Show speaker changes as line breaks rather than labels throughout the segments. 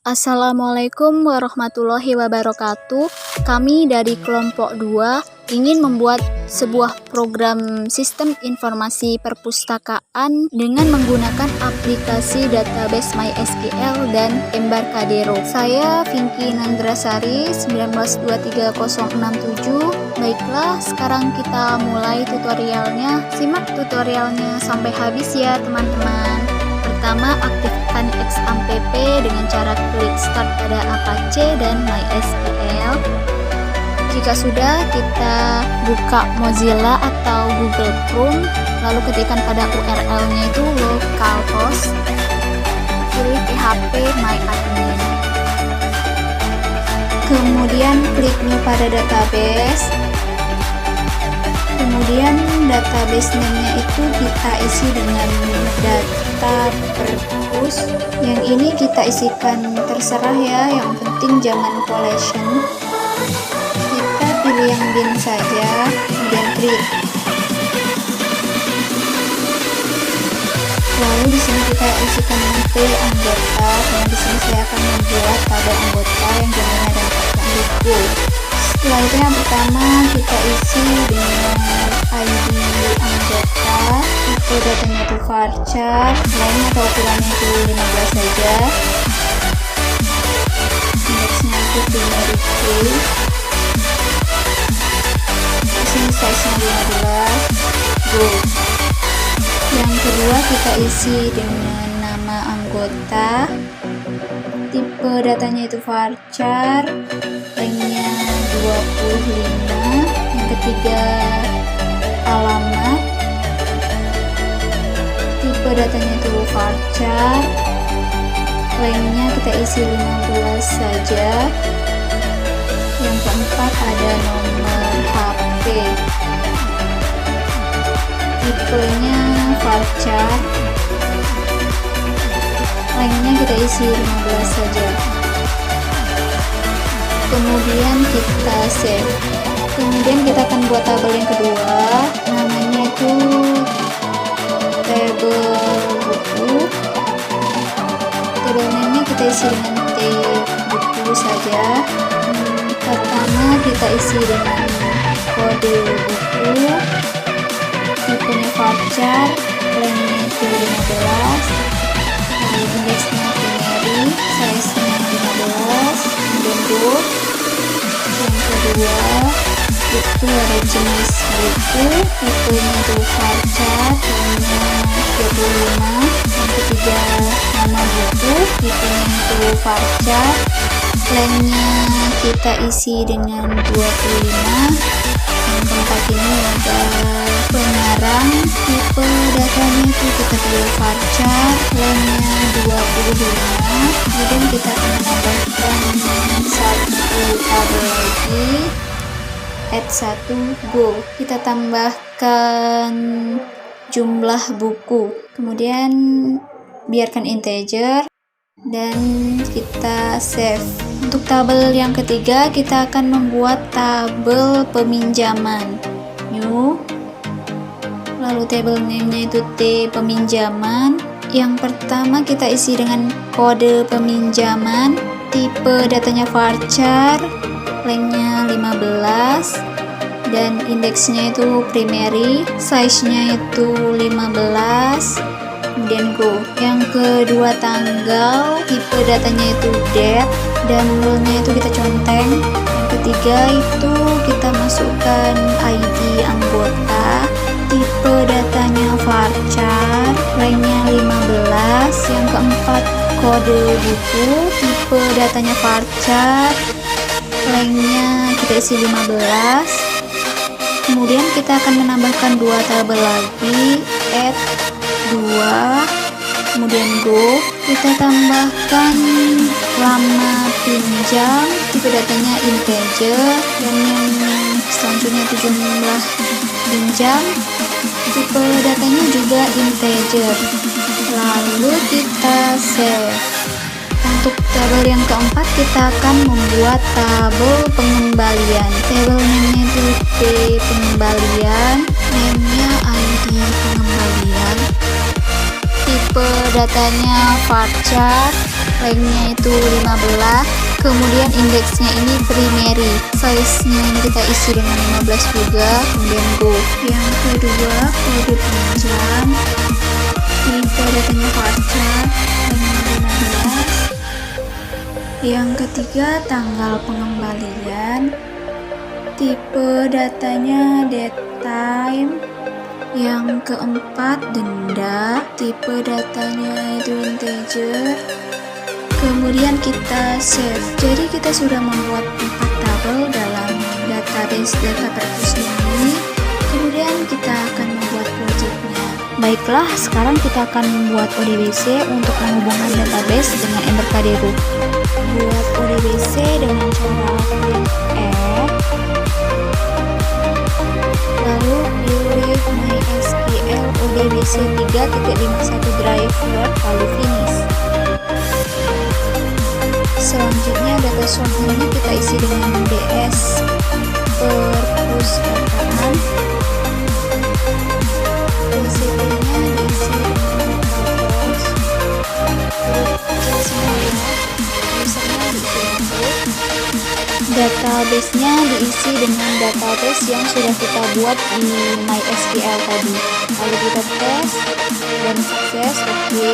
Assalamualaikum warahmatullahi wabarakatuh. Kami dari kelompok 2 ingin membuat sebuah program sistem informasi perpustakaan dengan menggunakan aplikasi database MySQL dan Embarcadero. Saya Vinky Nandrasari 1923067. Baiklah, sekarang kita mulai tutorialnya. Simak tutorialnya sampai habis ya teman-teman. Pertama, aktifkan XAMPP dengan cara klik start pada Apache dan MySQL. Jika sudah, kita buka Mozilla atau Google Chrome, lalu ketikkan pada URL-nya itu localhost, pilih PHP myadmin. Kemudian klik new pada database. Kemudian database name-nya itu kita isi dengan data perpus. Yang ini kita isikan terserah ya, yang penting jangan collection. Kita pilih yang bin saja, kemudian klik. Lalu di sini kita isikan nanti anggota. Karena di sini saya akan membuat tabel anggota yang jumlahnya dan buku. Setelah itu yang pertama kita isi dengan ID anggota, tipe datanya itu varchar, nilainya atau ukurannya itu 15 saja, indeksnya itu binary key, disini size nya 15, go. Yang kedua kita isi dengan nama anggota, tipe datanya itu varchar, ranknya 25. Yang ketiga alamat, tipe datanya itu varchar, ranknya kita isi 15 saja. Yang keempat ada nomor HP, tipenya varchar, ranknya kita isi 15 saja. Kemudian kita save. Kemudian kita akan buat tabel yang kedua, namanya itu tabel buku. Tabel name-nya kita isi dengan T buku saja. Pertama kita isi dengan kode buku, tipenya varchar, ranknya itu 15, lalu indeksnya binary, size-nya 15, kemudian go. Yang kedua itu ada jenis buku, tipenya itu varchar, ranknya 25. Yang ketiga nama buku, tipenya itu varchar, ranknya kita isi dengan 25. Yang keempat ini ada pengarang, tipe datanya itu kita pilih varchar, ranknya 25. Kemudian kita akan menambahkan satu tabel lagi, add 1, go. Kita tambahkan jumlah buku, kemudian biarkan integer dan kita save. Untuk tabel yang ketiga kita akan membuat tabel peminjaman, new, lalu table name-nya itu T peminjaman. Yang pertama kita isi dengan kode peminjaman, tipe datanya varchar, ranknya 15 dan indeksnya itu primary, size-nya itu 15, kemudian go. Yang kedua tanggal, tipe datanya itu date dan rule-nya itu kita conteng. Yang ketiga itu kita masukkan ID anggota, tipe datanya varchar, ranknya 15. Yang keempat kode buku, tipe datanya varchar, ranknya kita isi 15. Kemudian kita akan menambahkan dua tabel lagi, add 2, kemudian go. Kita tambahkan lama pinjam, tipe datanya integer, dan yang selanjutnya itu jumlah pinjam, tipe datanya juga integer. Lalu kita save. Untuk tabel yang keempat kita akan membuat tabel pengembalian. Tabel name-nya itu T pengembalian, name-nya ID pengembalian, tipe datanya varchar, lengthnya itu 15, kemudian indeksnya ini primary, size-nya ini kita isi dengan 15 juga, kemudian go. Yang kedua, kode pinjam, tipe datanya voucher, lengthnya 15. Yang ketiga, tanggal pengembalian, tipe datanya date time. Yang keempat, denda, tipe datanya itu integer. Kemudian kita save. Jadi kita sudah membuat 4 tabel dalam database data perpus ini. Kemudian kita akan membuat projectnya. Baiklah, sekarang kita akan membuat ODBC untuk menghubungkan database dengan Embarcadero. Buat ODBC dengan cara klik add, lalu pilih MySQL ODBC 3.51 driver, lalu finish. Selanjutnya data source-nya kita isi dengan DS perpustakaan. DCP-nya diisi dengan localhost. Database-nya diisi dengan database yang sudah kita buat di MySQL tadi. Lalu kita tes dan sukses, oke.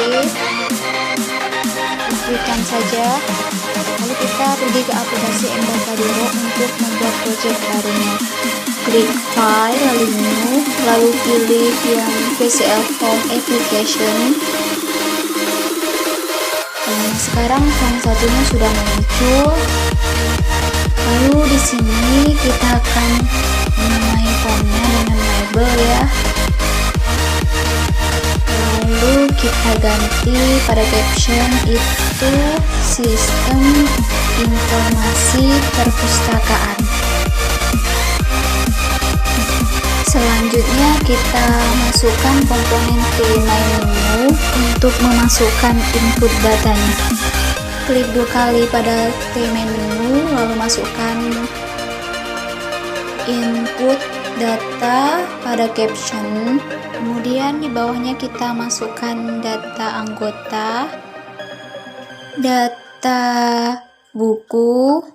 Klikkan saja. Lalu kita pergi ke aplikasi Embarcadero untuk membuat project barunya. Klik file, lalu new, lalu pilih yang VCL Form Application. Nah, sekarang form satunya sudah muncul. Lalu di sini kita akan menamai formnya dengan label ya. Lalu kita ganti pada caption itu sistem informasi perpustakaan. Selanjutnya kita masukkan komponen ke main menu untuk memasukkan input datanya. Klik 2 kali pada main menu, lalu masukkan input data pada caption. Kemudian di bawahnya kita masukkan data anggota, data buku,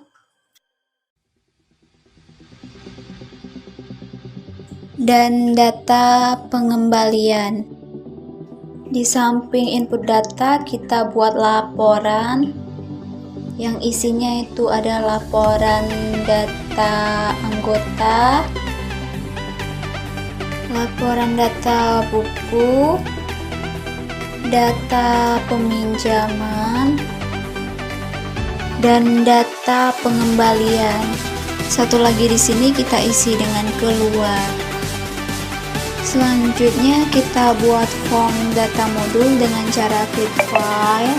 dan data pengembalian. Di samping input data kita buat laporan yang isinya itu ada laporan data anggota, laporan data buku, data peminjaman, dan data pengembalian. Satu lagi di sini kita isi dengan keluar. Selanjutnya kita buat form data modul dengan cara klik file,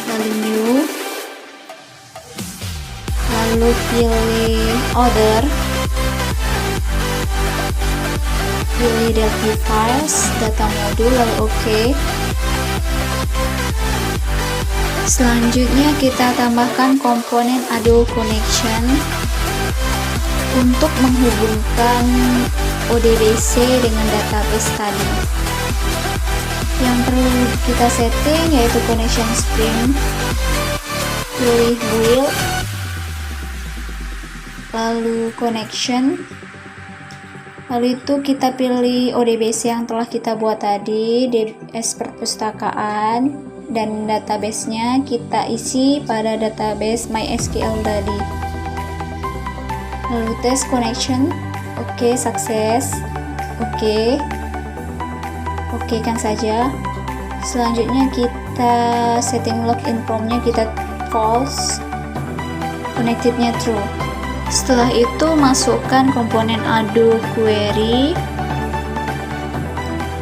lalu new, lalu pilih order, pilih Delphi Files, data modul, lalu OK. Selanjutnya kita tambahkan komponen Ado Connection untuk menghubungkan ODBC dengan database tadi. Yang perlu kita setting yaitu connection string, pilih build, lalu connection, lalu itu kita pilih ODBC yang telah kita buat tadi, DBS perpustakaan, dan database-nya kita isi pada database MySQL tadi. Lalu tes connection, oke, sukses, oke kan saja. Selanjutnya kita setting login formnya kita false, connectednya true. Setelah itu masukkan komponen Ado query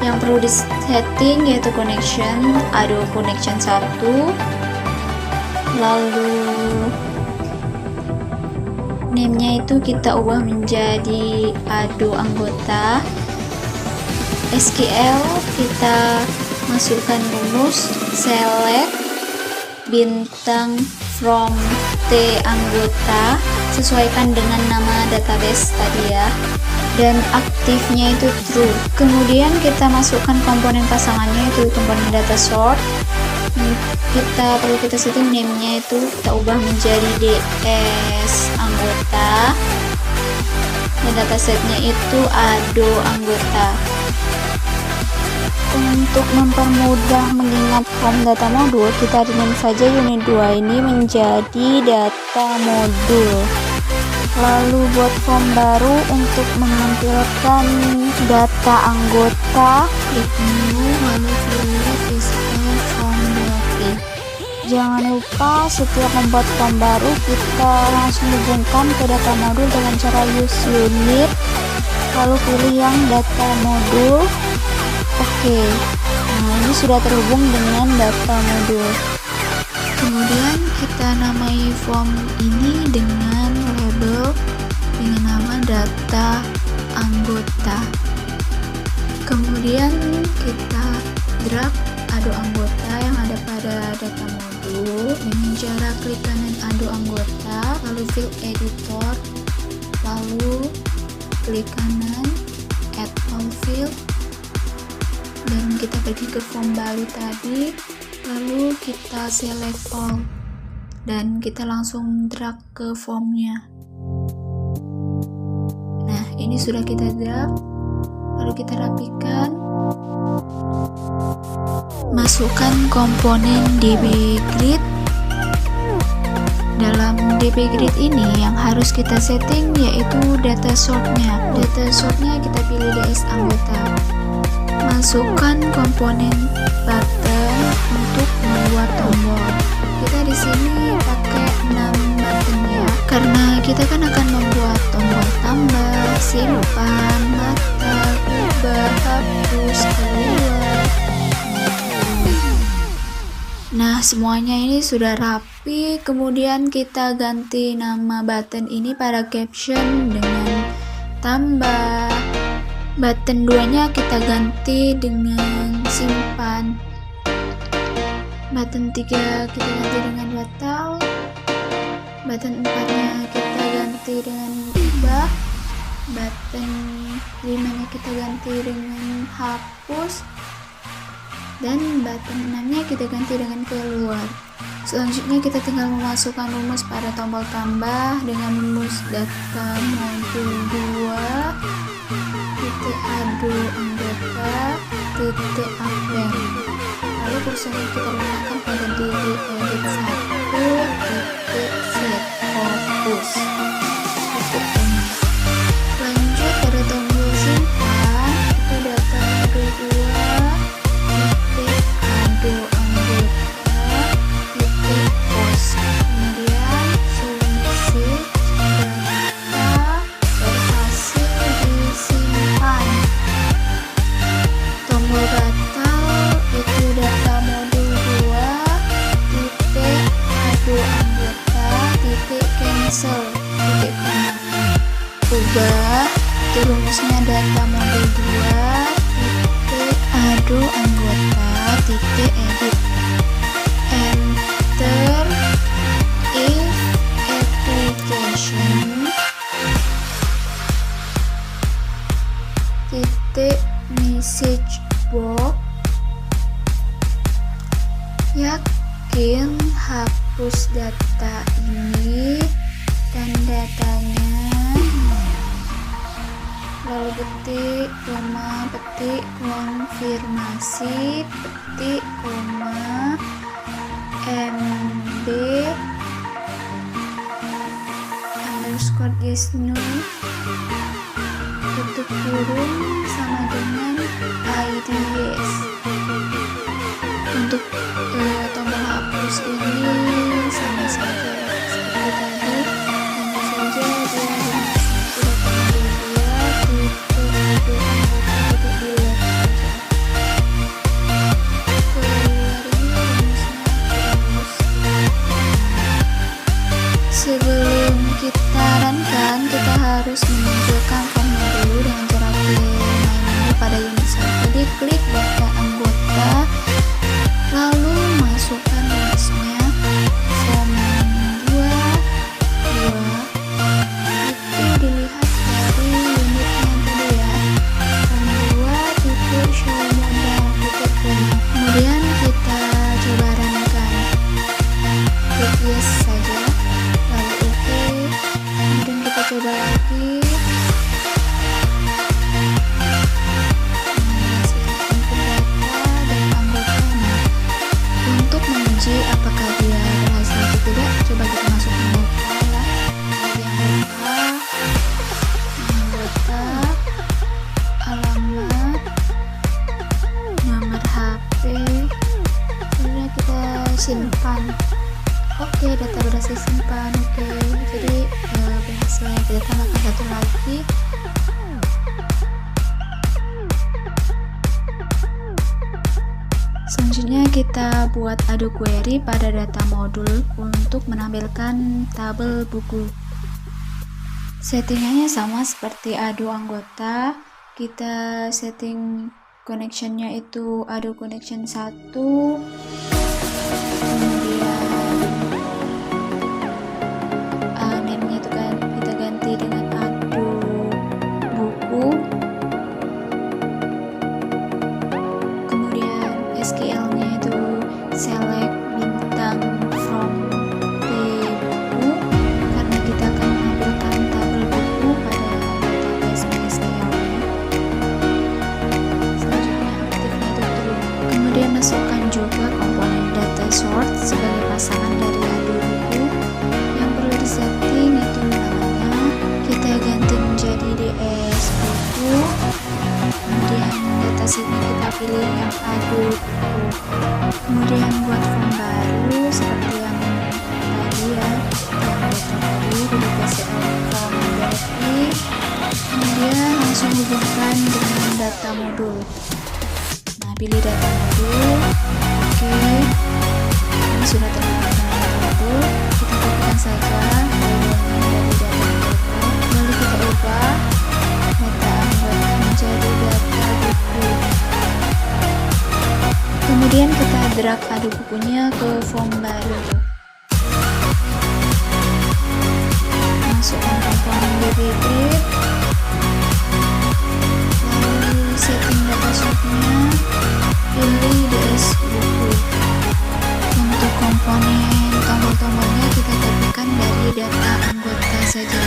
yang perlu di setting yaitu connection, Ado connection 1, lalu name-nya itu kita ubah menjadi Ado anggota. SQL kita masukkan rumus select bintang from T anggota, sesuaikan dengan nama database tadi ya, dan aktifnya itu true. Kemudian kita masukkan komponen pasangannya itu komponen data sort, kita setting name-nya itu kita ubah menjadi DS anggota, dan datasetnya itu ado anggota. Untuk mempermudah mengingat form data modul, kita rename saja unit 2 ini menjadi data modul. Lalu buat form baru untuk menampilkan data anggota, klik new lalu pilih physical form body. Jangan lupa setiap membuat form baru kita langsung hubungkan ke data modul dengan cara use unit, lalu pilih yang data modul. Oke, nah ini sudah terhubung dengan data modul. Kemudian kita namai form ini dengan label dengan nama data anggota. Kemudian kita drag ado anggota yang ada pada data modul dengan cara klik kanan ado anggota, lalu field editor, lalu klik kanan add all field, dan kita pergi ke form baru tadi, lalu kita select all dan kita langsung drag ke formnya. Nah, ini sudah kita drag, lalu kita rapikan, masukkan komponen DB Grid. Dalam DB Grid ini yang harus kita setting yaitu data sortnya. Data sortnya kita pilih DS anggota. Masukkan komponen button untuk membuat tombol. Kita di sini pakai 6 button ya, karena kita kan akan membuat tombol tambah, simpan, batal, ubah, hapus, keluar. Nah, semuanya ini sudah rapi. Kemudian kita ganti nama button ini pada caption dengan tambah. Button 2-nya kita ganti dengan simpan. Button 3 kita ganti dengan batal. Button 4-nya kita ganti dengan ubah. Button 5-nya kita ganti dengan hapus. Dan button 6-nya kita ganti dengan keluar. Selanjutnya kita tinggal memasukkan rumus pada tombol tambah dengan rumus data modul 2 titik ado anggota titik append. Lalu kursornya kita letakkan pada DB edit 1 titik set fokus titik ini. Lanjut pada tombol simpan, itu data modul 2 titik ado anggota titik post. Kemudian solusi data berhasil disimpan. Tombol batal itu data modul 2 titik ado anggota titik cancel titik koma. Ubah itu rumusnya data modul 2 titik ado anggota titik edit. Enter if application titik message box yakin hapus data ini dan datanya, lalu petik koma petik konfirmasi petik koma mb underscore yes no tutup kurung sama dengan id yes. Untuk tombol hapus ini sama saja seperti tadi, hanya saja dia sudah tombol 2 titik ado anggota titik delete saja. Keluar ini rumus. Sebelum kita runkan, kita harus menunjukkan formnya dulu dengan cara klik main menu pada unit 1. Jadi klik data anggota, lalu masukkan rumusnya form 2 itu dilihat dari unitnya tadi ya, form 2 titik show modal titik koma. Kemudian kita coba runkan. data berhasil simpan. Oke, jadi berhasil. Kita tambahkan satu lagi. Selanjutnya kita buat adu query pada data modul untuk menampilkan tabel buku. Settingannya sama seperti adu anggota. Kita setting connectionnya itu adu connection 1, kemudian name-nya itu kan kita ganti dengan adu buku, kemudian SQL-nya itu select bintang from the buku karena kita akan menampilkan tabel buku pada database SQL. Selanjutnya aktifnya itu true. Kemudian masukkan juga komponen data sort sebagai pasangan dari adu buku. Yang perlu disetting itu namanya kita ganti menjadi ds buku. Kemudian datasheetnya kita pilih yang adu buku. Kemudian buat form baru seperti yang tadi ya, yang data tadi di form directly. Kemudian langsung hubungkan dengan data modul. Nah, pilih data modul. Oke, ini sudah terhubung dengan data modul. Kita kopikan saja filenya dari data anggota, lalu kita ubah data anggota menjadi data buku. Kemudian kita drag adu bukunya ke form baru. Masukkan komponen dbgrid, lalu setting data sheetnya, pilih ds buku. Untuk komponen tombol-tombolnya kita copykan dari data anggota saja.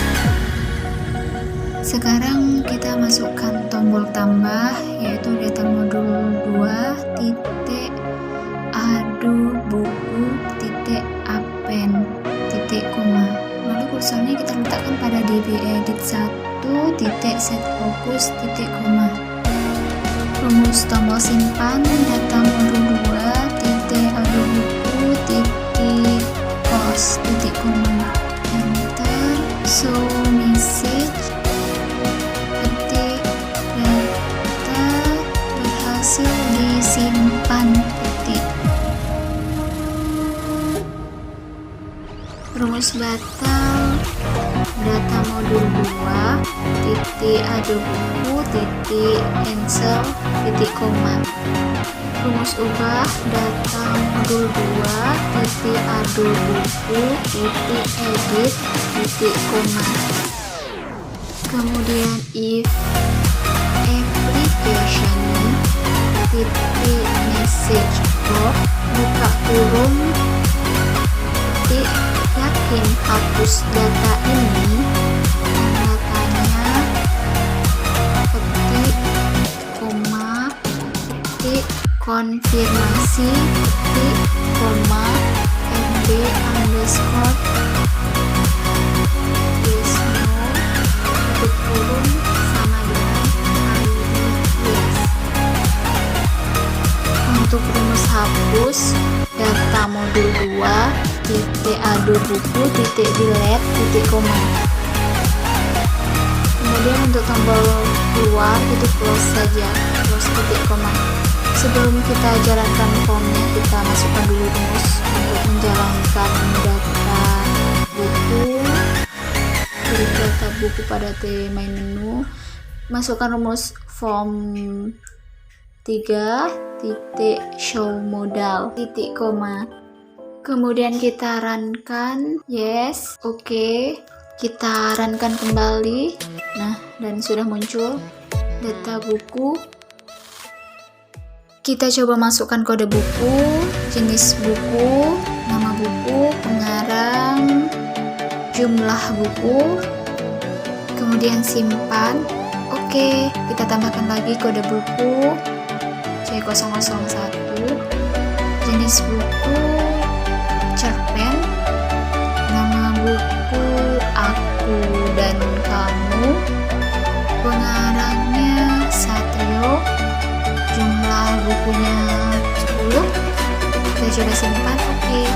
Sekarang kita masukkan tombol tambah, yaitu data modul 2 titik adu buku titik append titik koma. Lalu kursornya kita letakkan pada dbedit 1 titik set focus titik koma. Rumus tombol simpan data modul 2 titik adu buku titik pos titik koma. Enter. Show message ketik data berhasil disimpan ketik. Rumus batal data modul 2 titik adu buku titik cancel titik koma. Rumus ubah data modul 2 titik adu buku titik edit titik koma. Kemudian if application titik message box buka kurung titik yakin hapus data ini, datanya ketik koma ketik konfirmasi ketik koma mb underscore yes no tutup kurung sama dengan yes. Untuk rumus hapus data modul 2 titik adu buku titik delete titik koma. Kemudian untuk tombol keluar itu close saja, close titik koma. Sebelum kita jalankan formnya, kita masukkan dulu rumus untuk menjalankan data buku. Pilih data buku pada main menu, masukkan rumus form 3 titik show modal titik koma. Kemudian kita runkan, yes, oke. Kita runkan kembali. Nah, dan sudah muncul data buku. Kita coba masukkan kode buku, jenis buku, nama buku, pengarang, jumlah buku, kemudian simpan. Oke, kita tambahkan lagi kode buku C001, jenis buku cerpen, nama buku aku dan kamu, pengarangnya Satrio, jumlah bukunya 10. Kita coba simpan. Oke,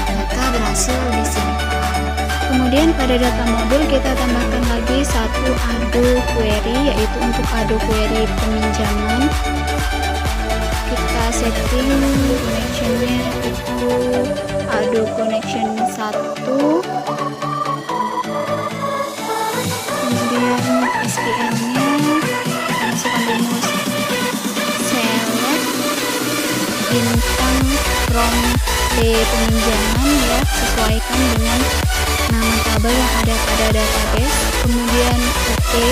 ternyata berhasil disimpan. Kemudian pada data modul kita tambahkan lagi satu Ado query, yaitu untuk Ado query peminjaman. Kita setting connectionnya itu Ado connection 1, kemudian SQL-nya kita masukkan rumus select bintang from peminjaman ya, sesuaikan dengan nama tabel yang ada pada database. Kemudian oke,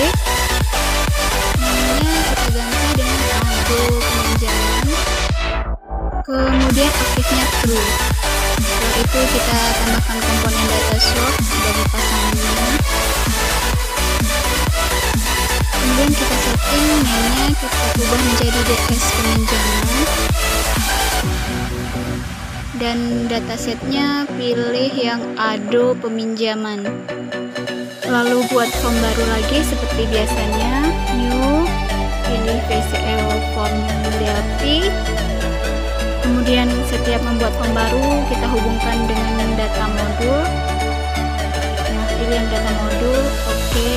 namanya kita ganti dengan Ado peminjaman, kemudian aktifnya true. Setelah itu kita tambahkan komponen data source dari pasangannya. Kemudian kita setting name-nya, kita ubah menjadi DS peminjaman, dan datasetnya pilih yang Ado peminjaman. Lalu buat form baru lagi seperti biasanya, new, pilih VCL formulary. Kemudian setiap membuat form baru kita hubungkan dengan data modul. Nah, pilih yang data modul, oke.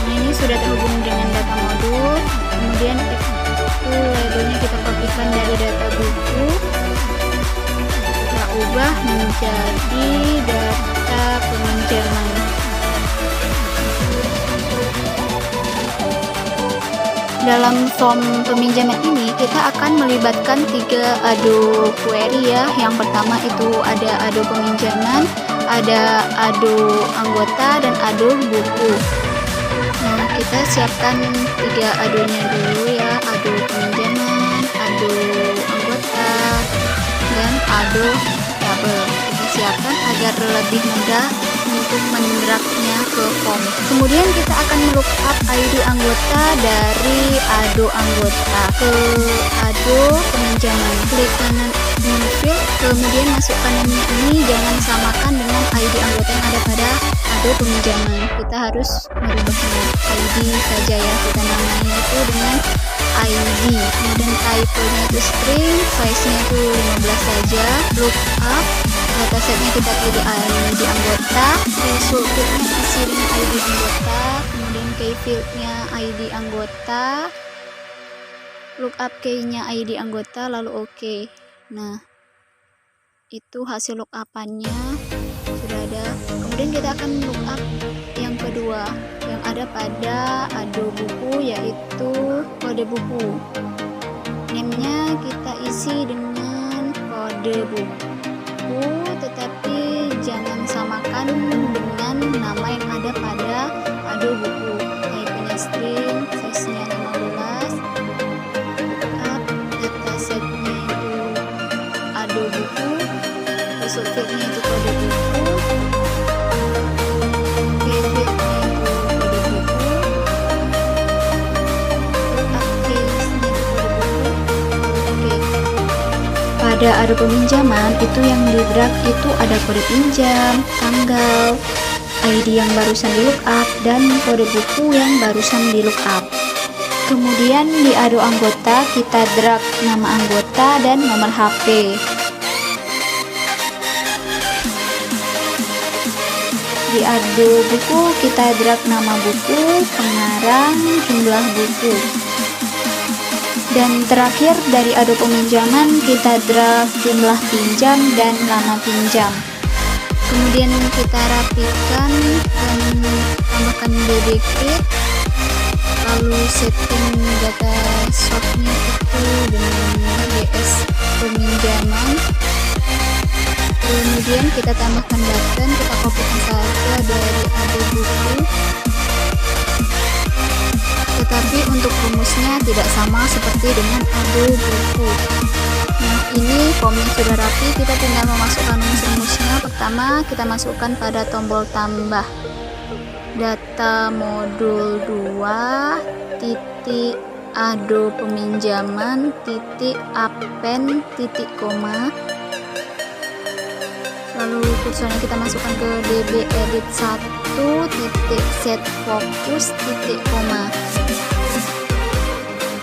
Nah, ini sudah terhubung dengan data modul. Kemudian itu labelnya kita kopikan dari data buku, kita ubah menjadi data peminjaman. Dalam form peminjaman ini kita akan melibatkan 3 Ado query ya. Yang pertama itu ada Ado peminjaman, ada Ado anggota, dan Ado buku. Nah, kita siapkan 3 Ado-nya dulu ya, Ado peminjaman, Ado anggota, dan Ado tabel. Kita siapkan agar lebih mudah untuk mendragnya ke form. Kemudian kita akan melookup ID anggota dari Ado anggota ke Ado peminjaman. Klik kanan new field, kemudian masukkan namanya ini, jangan samakan dengan ID anggota yang ada pada Ado peminjaman. Kita harus merubahnya ID saja ya, kita namanya itu dengan ID. Kemudian type-nya itu string, size-nya itu 15 saja. Lookup, datasetnya kita pilih ID anggota, result field-nya isi dengan ID anggota, kemudian key field-nya ID anggota, lookup key-nya ID anggota, lalu oke. Nah, itu hasil lookup-annya sudah ada. Kemudian kita akan lookup yang kedua yang ada pada Ado buku, yaitu kode buku. Name-nya kita isi dengan kode buku, tetapi jangan samakan dengan nama yang ada pada Ado buku. Type-nya string, size-nya 15, datasetnya itu Ado buku, result field-nya itu kode buku, key field-nya itu kode buku, lookup case-nya itu kode buku. Oke. Pada Ado peminjaman itu yang di drag itu ada kode pinjam, tanggal, ID yang barusan di lookup, dan kode buku yang barusan di lookup. Kemudian di Ado anggota kita drag nama anggota dan nomor HP. Di Ado buku kita drag nama buku, pengarang, jumlah buku. Dan terakhir dari Ado peminjaman kita drag jumlah pinjam dan lama pinjam. Kemudian kita rapikan dan tambahkan DB Create, lalu setting data source-nya itu dengan DS peminjaman. Kemudian kita tambahkan button, kita kopikan saja dari Ado buku, tetapi untuk rumusnya tidak sama seperti dengan Ado buku. Nah, ini formnya sudah rapi, kita tinggal memasukkan rumus-rumusnya. Pertama, kita masukkan pada tombol tambah data modul 2 titik Ado peminjaman titik append titik koma, lalu kursornya kita masukkan ke db edit 1 titik set fokus titik koma.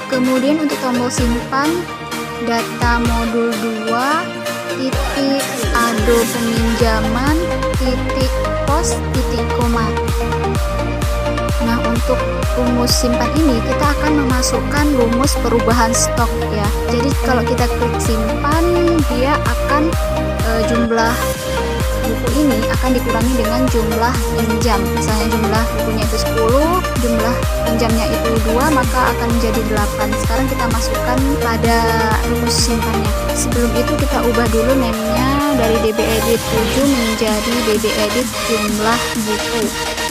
Kemudian untuk tombol simpan data modul 2 titik ado peminjaman titik pos titik koma. Nah, untuk rumus simpan ini kita akan memasukkan rumus perubahan stok ya. Jadi kalau kita klik simpan, dia akan jumlah buku ini akan dikurangi dengan jumlah pinjam. Misalnya jumlah bukunya itu 10, jumlah pinjamnya itu 2, maka akan menjadi 8. Sekarang kita masukkan pada rumus simpannya. Sebelum itu kita ubah dulu name-nya dari dbEdit 7 menjadi dbEdit jumlah buku,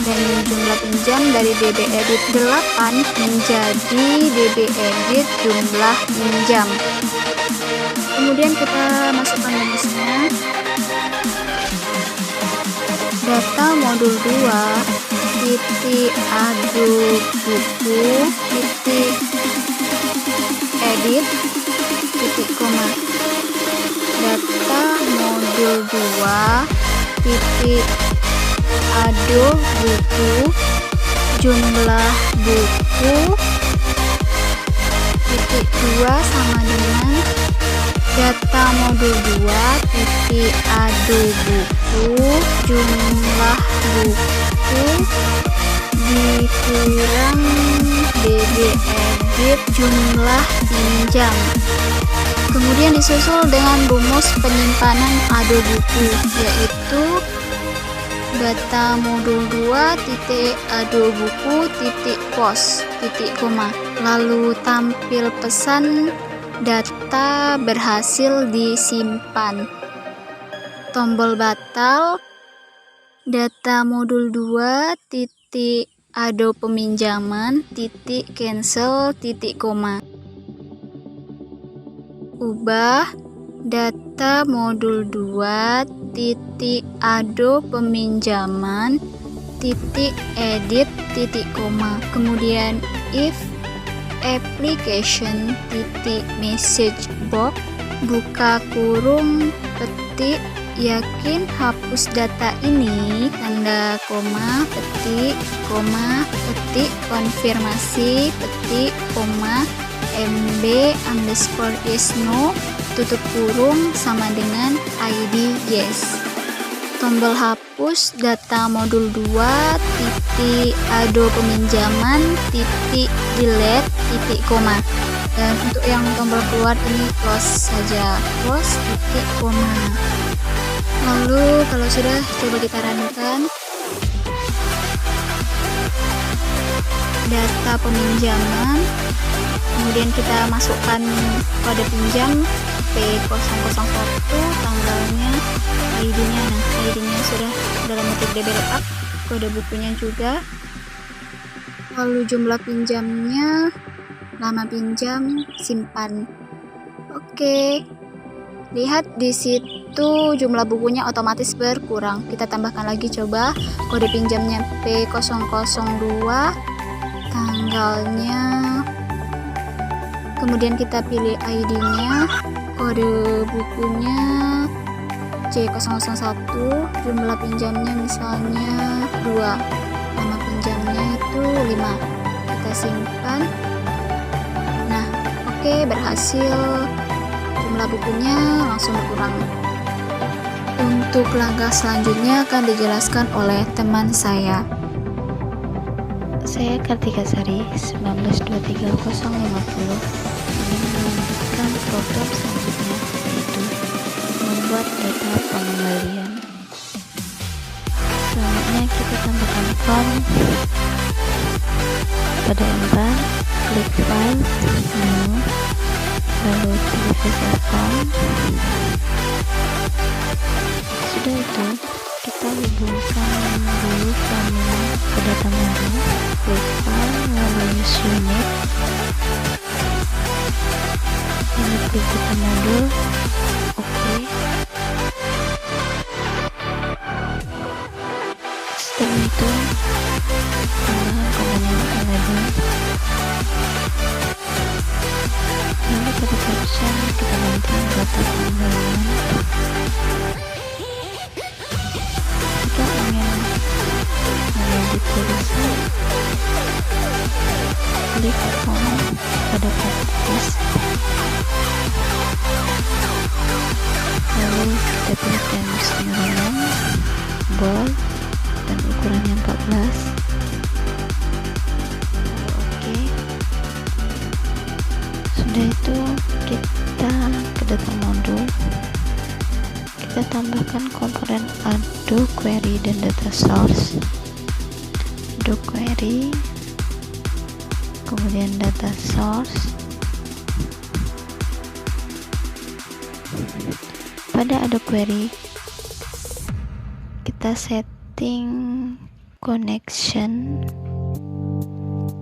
dan jumlah pinjam dari dbEdit 8 menjadi dbEdit jumlah pinjam. Kemudian kita masukkan rumusnya. Data modul 2 titik ado buku titik edit titik koma. Data modul 2 titik ado buku jumlah buku titik 2 sama dengan data modul 2 titik ado buku jumlah buku dikurang dbEdit jumlah pinjam. Kemudian disusul dengan rumus penyimpanan ado buku, yaitu data modul 2 titik ado buku titik pos titik koma. Lalu tampil pesan data berhasil disimpan. Tombol batal. Data modul 2 titik ado peminjaman titik cancel titik koma. Ubah data modul 2 titik ado peminjaman titik edit titik koma. Kemudian if application titik message box buka kurung petik yakin hapus data ini tanda koma petik konfirmasi petik koma mb underscore yes no tutup kurung sama dengan ID yes. Tombol hapus data modul 2 titik ado peminjaman titik delete titik koma. Dan untuk yang tombol keluar ini close saja, close titik koma. Lalu kalau sudah, coba kita runkan. Data peminjaman, kemudian kita masukkan kode pinjam P001, tanggalnya, ID-nya. Nah, ID-nya sudah dalam bentuk DB Lookup, kode bukunya juga. Lalu jumlah pinjamnya, lama pinjam, simpan. Oke. Lihat di situ jumlah bukunya otomatis berkurang. Kita tambahkan lagi coba. Kode pinjamnya P002, tanggalnya. Kemudian kita pilih ID-nya, kode bukunya C001, jumlah pinjamnya misalnya 2, nama pinjamnya itu 5. Kita simpan. Nah, oke, berhasil. Jumlah bukunya langsung berkurang. Untuk langkah selanjutnya akan dijelaskan oleh teman saya.
Saya Kartika Sari, 1923050, ingin melanjutkan program selanjutnya, yaitu membuat data pengembalian. Selanjutnya kita tambahkan form pada lembar, klik file, new, lalu pilih visual form. Sudah itu, kita hubungkan dulu formula ke data modul, klik file, lalu use unit, ini klik data modul, oke. Setelah itu, tambahan komponen label, lalu pada caption kita ganti data pengembalian. Jika ingin melanjut tulisan, klik home pada practice, lalu kita pilih Times New Roman, bold, dan ukurannya 14. Oke, sudah itu kita ke data modul, kita tambahkan komponen Adobe Query dan data source. Adobe Query, kemudian data source. Pada Adobe Query kita setting connection,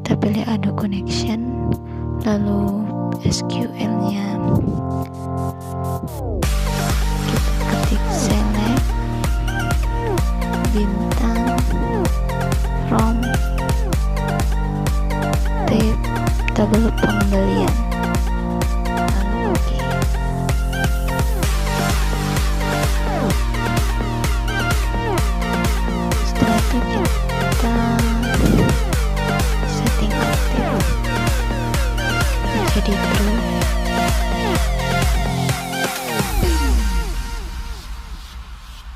kita pilih Adobe Connection, lalu SQL nya kita ketik select bintang from tabel pengembalian, lalu oke. Setelah itu kita setting aktif jadi true.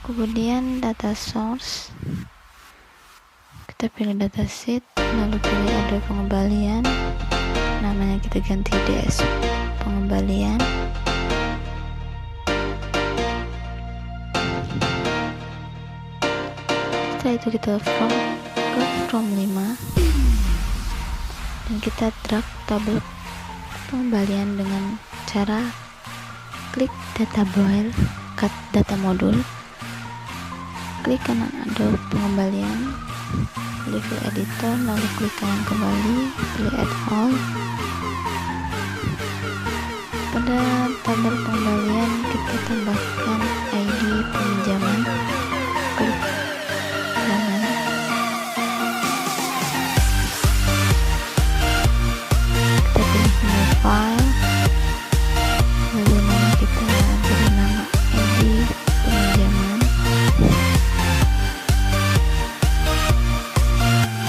Kemudian data source, kita pilih dataset, lalu pilih ada pengembalian, namanya kita ganti DS pengembalian. Setelah itu kita from 5 dan kita drag tabel pengembalian dengan cara klik data boil, cut data modul, klik kanan Adobe pengembalian, pilih file editor, lalu klik kanan kembali, pilih add all. Pada tabel pengembalian kita tambahkan ID peminjaman, klik kanan, kita pilih new file, lalu nama kita beri nama ID peminjaman,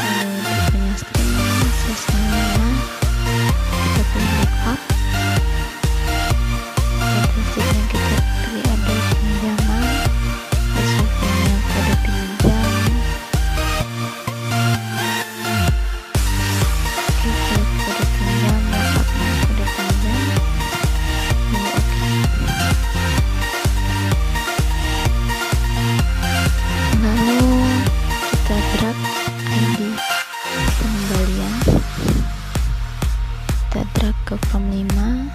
lalu tipenya string, size-nya 5, kita pilih lookup, datasetnya kita pilih ada pinjaman, reserve-nya kode pinjam, kita kode pinjam, lookupnya kode pinjam, pilih oke. Lalu kita drag ID pengembalian, kita drag ke form 5,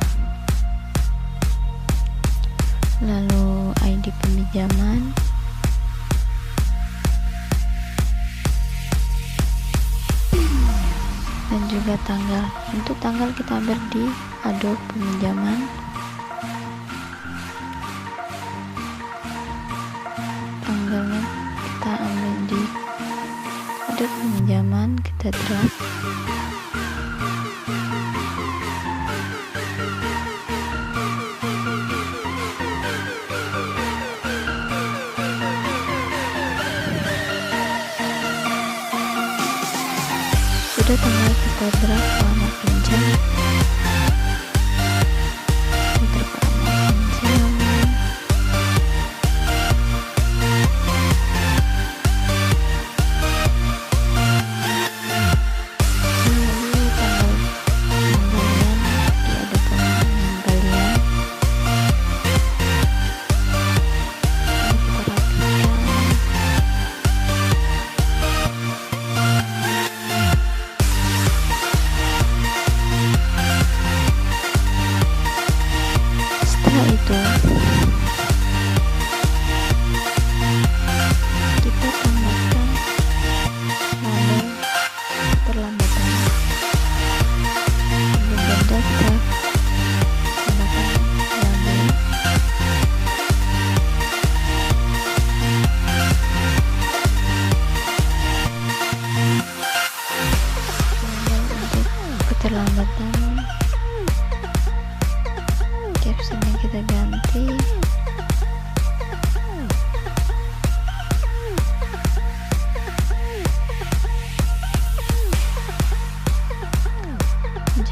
lalu ID peminjaman, dan juga tanggal. Untuk tanggal kita ambil di Adobe peminjaman, tanggalnya kita ambil di Adobe peminjaman, kita drag, sudah tanggal kita drag ke alamat pinjam, kita ke alamat pinjam, lalu tanggal pengembalian di ada pengembalian, lalu kita rapikan.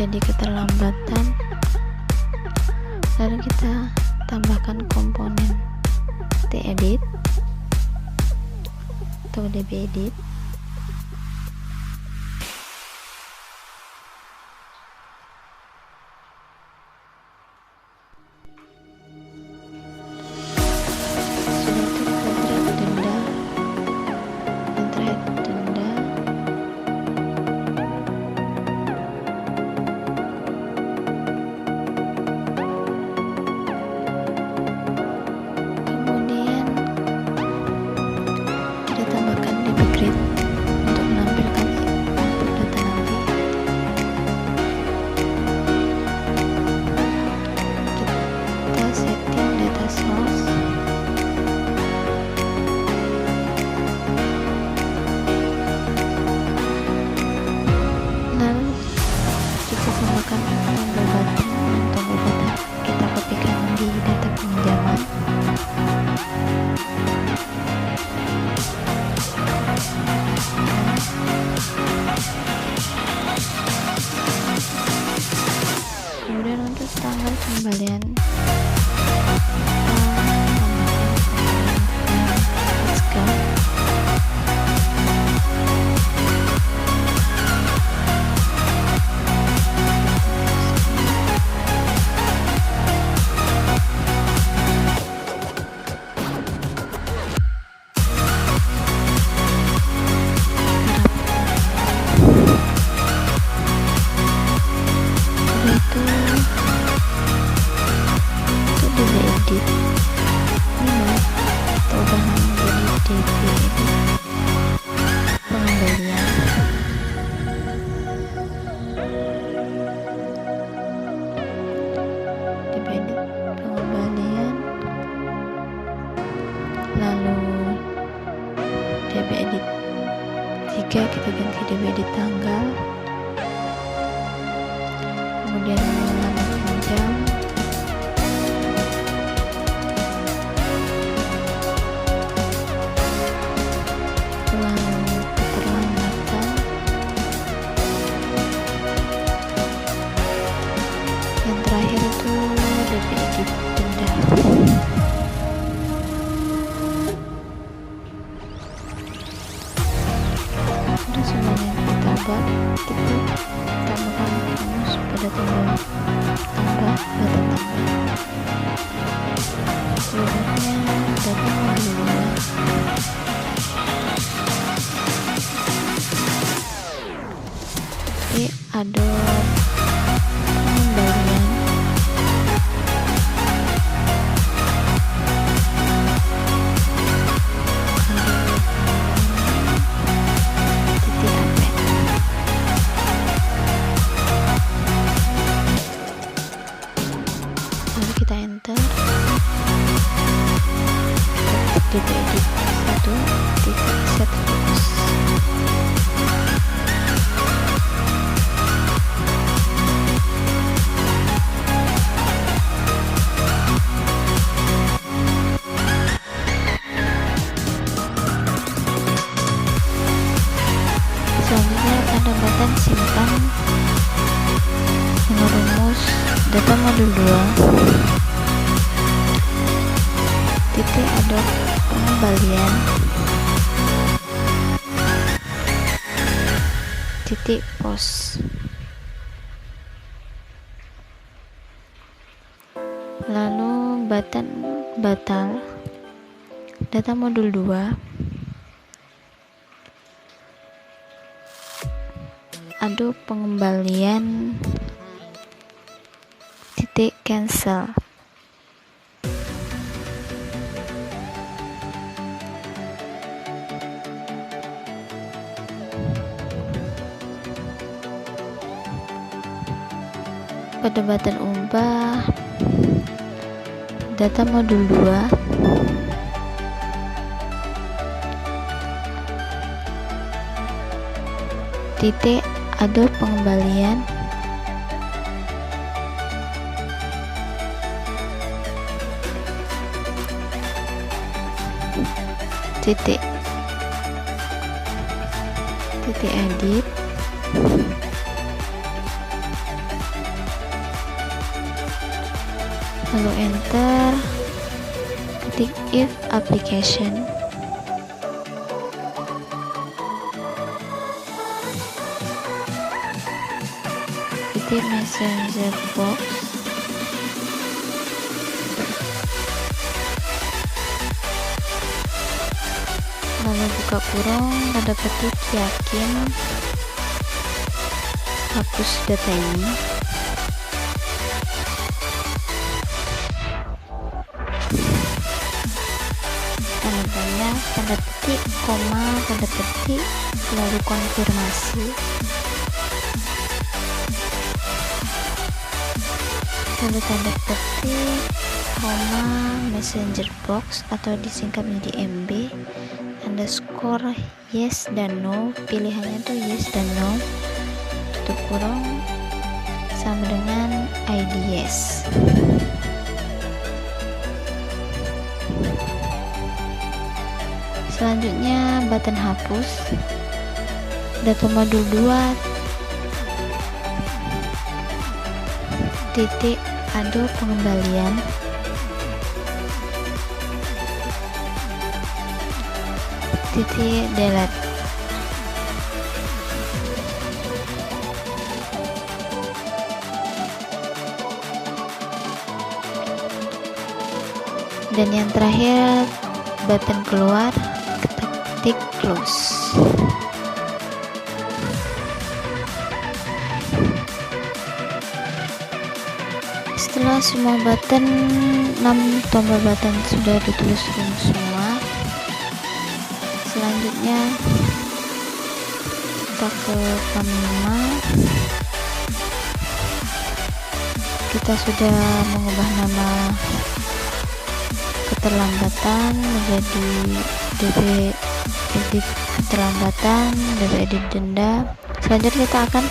terjadi keterlambatan, lalu kita tambahkan komponen tedit atau dbedit. Kemudian untuk tanggal kembalian lalu DB edit 3 kita ganti DB edit tanggal, kemudian menambahkan jam, lalu keterlambatan, yang terakhir itu DB edit denda. Semuanya kita buat, kita tambahkan rumus pada tombol tambah button tambah. Selanjutnya data modul 2. Ada pengembalian kita enter, kita edit 1 titik set fokus. Selanjutnya ada button simpan dengan rumus data modul 2 titik ada pengembalian titik pos, lalu button batal data modul 2 ada pengembalian titik cancel. Pada button ubah data modul 2 titik ada pengembalian titik edit lalu enter, ketik if application, ketik messenger box, lalu buka kurung, tanda petik yakin, hapus data ini. Tandanya tanda petik, koma, tanda petik, lalu konfirmasi, lalu tanda petik, koma, messenger box atau disingkat menjadi MB, underscore yes dan no, pilihannya tuh yes dan no, tutup kurung, sama dengan ID yes. Selanjutnya button hapus, data modul 2 titik ado pengembalian, titik delete, dan yang terakhir button keluar, ketik close. Setelah semua button, 6 tombol button sudah ditulis semua, selanjutnya kita ke Pam5. Kita sudah mengubah nama keterlambatan menjadi DB edit keterlambatan, DB edit denda. Selanjutnya kita akan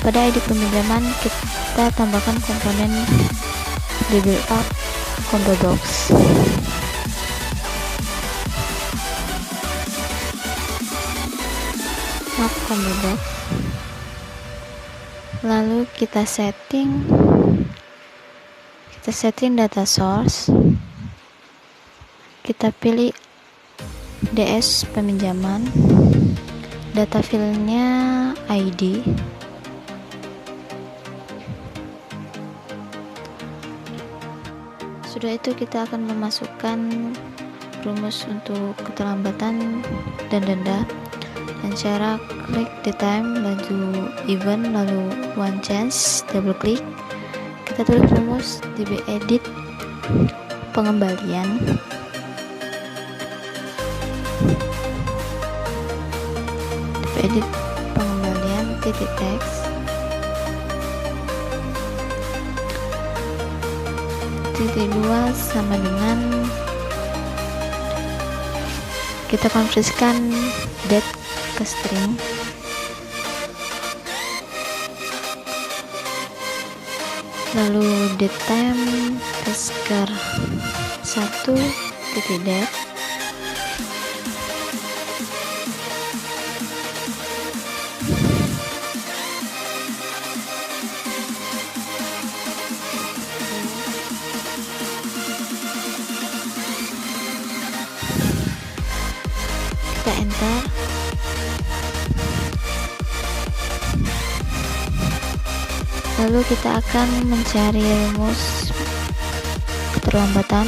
pada ID peminjaman kita tambahkan komponen DB up combo box. Map combo box. Lalu kita setting data source, kita pilih DS peminjaman, data filenya ID, sudah itu kita akan memasukkan rumus untuk keterlambatan dan denda, dan cara klik the time, lalu event, lalu one chance, double klik, kita tulis rumus DB edit pengembalian, DB edit pengembalian titik teks, titik 2 sama dengan kita konversikan date ke string, lalu date time tasker 1 titik date, kita enter. Lalu kita akan mencari rumus keterlambatan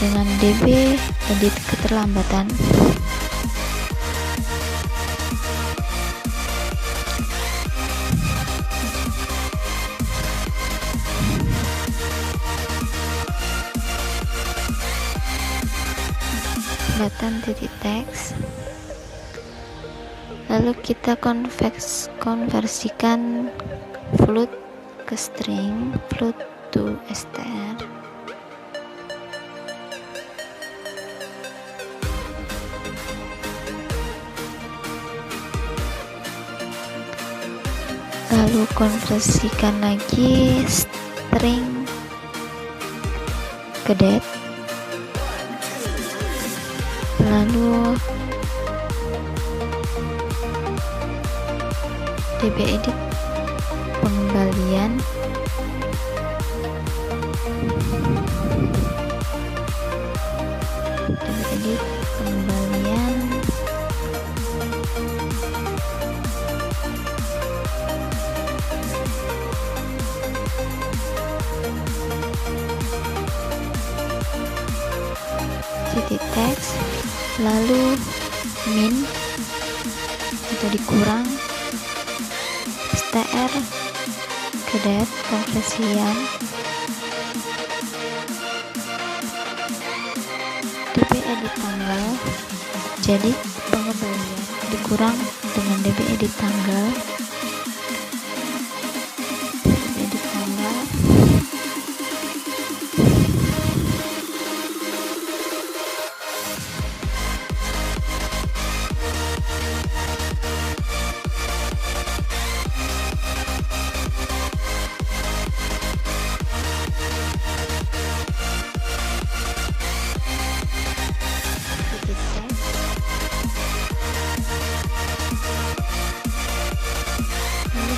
dengan DB edit keterlambatan. Button titik teks. Lalu kita konversikan float ke string, float to str. Lalu konversikan lagi string ke date. Lalu DB edit pengembalian, text, lalu min atau dikurang, str ke date konversian, db edit tanggal, jadi pengembalian dikurang dengan db edit tanggal,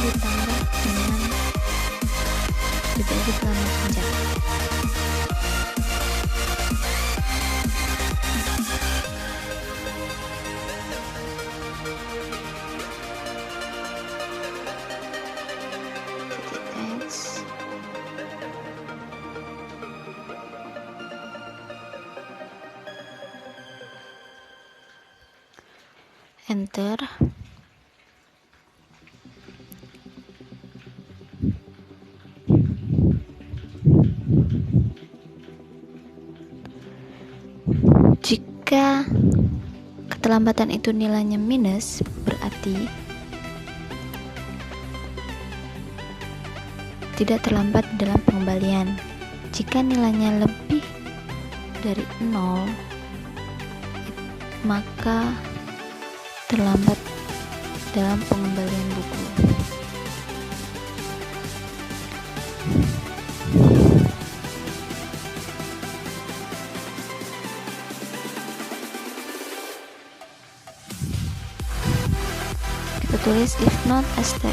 ditambah dengan dibagi selama sejam. Teks, enter. Jika keterlambatan itu nilainya minus, berarti tidak terlambat dalam pengembalian. Jika nilainya lebih dari 0, maka terlambat dalam pengembalian buku. Tulis if not str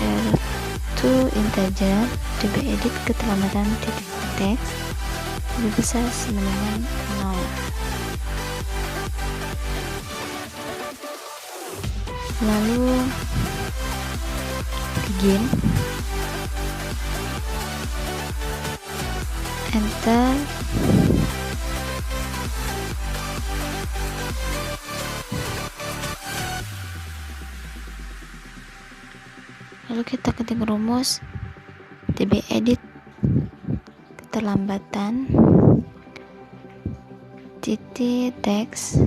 to integer, db edit keterlambatan titik teks lebih besar sama dengan 0. Lalu begin, enter. Lalu kita ketik rumus db edit keterlambatan titik teks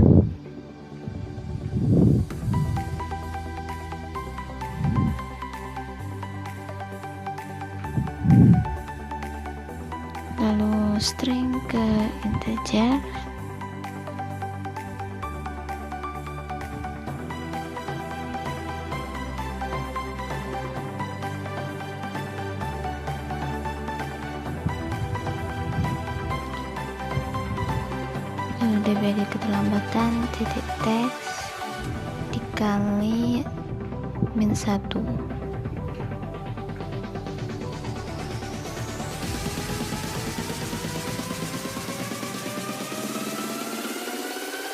lalu string ke integer, db edit keterlambatan titik teks dikali -1.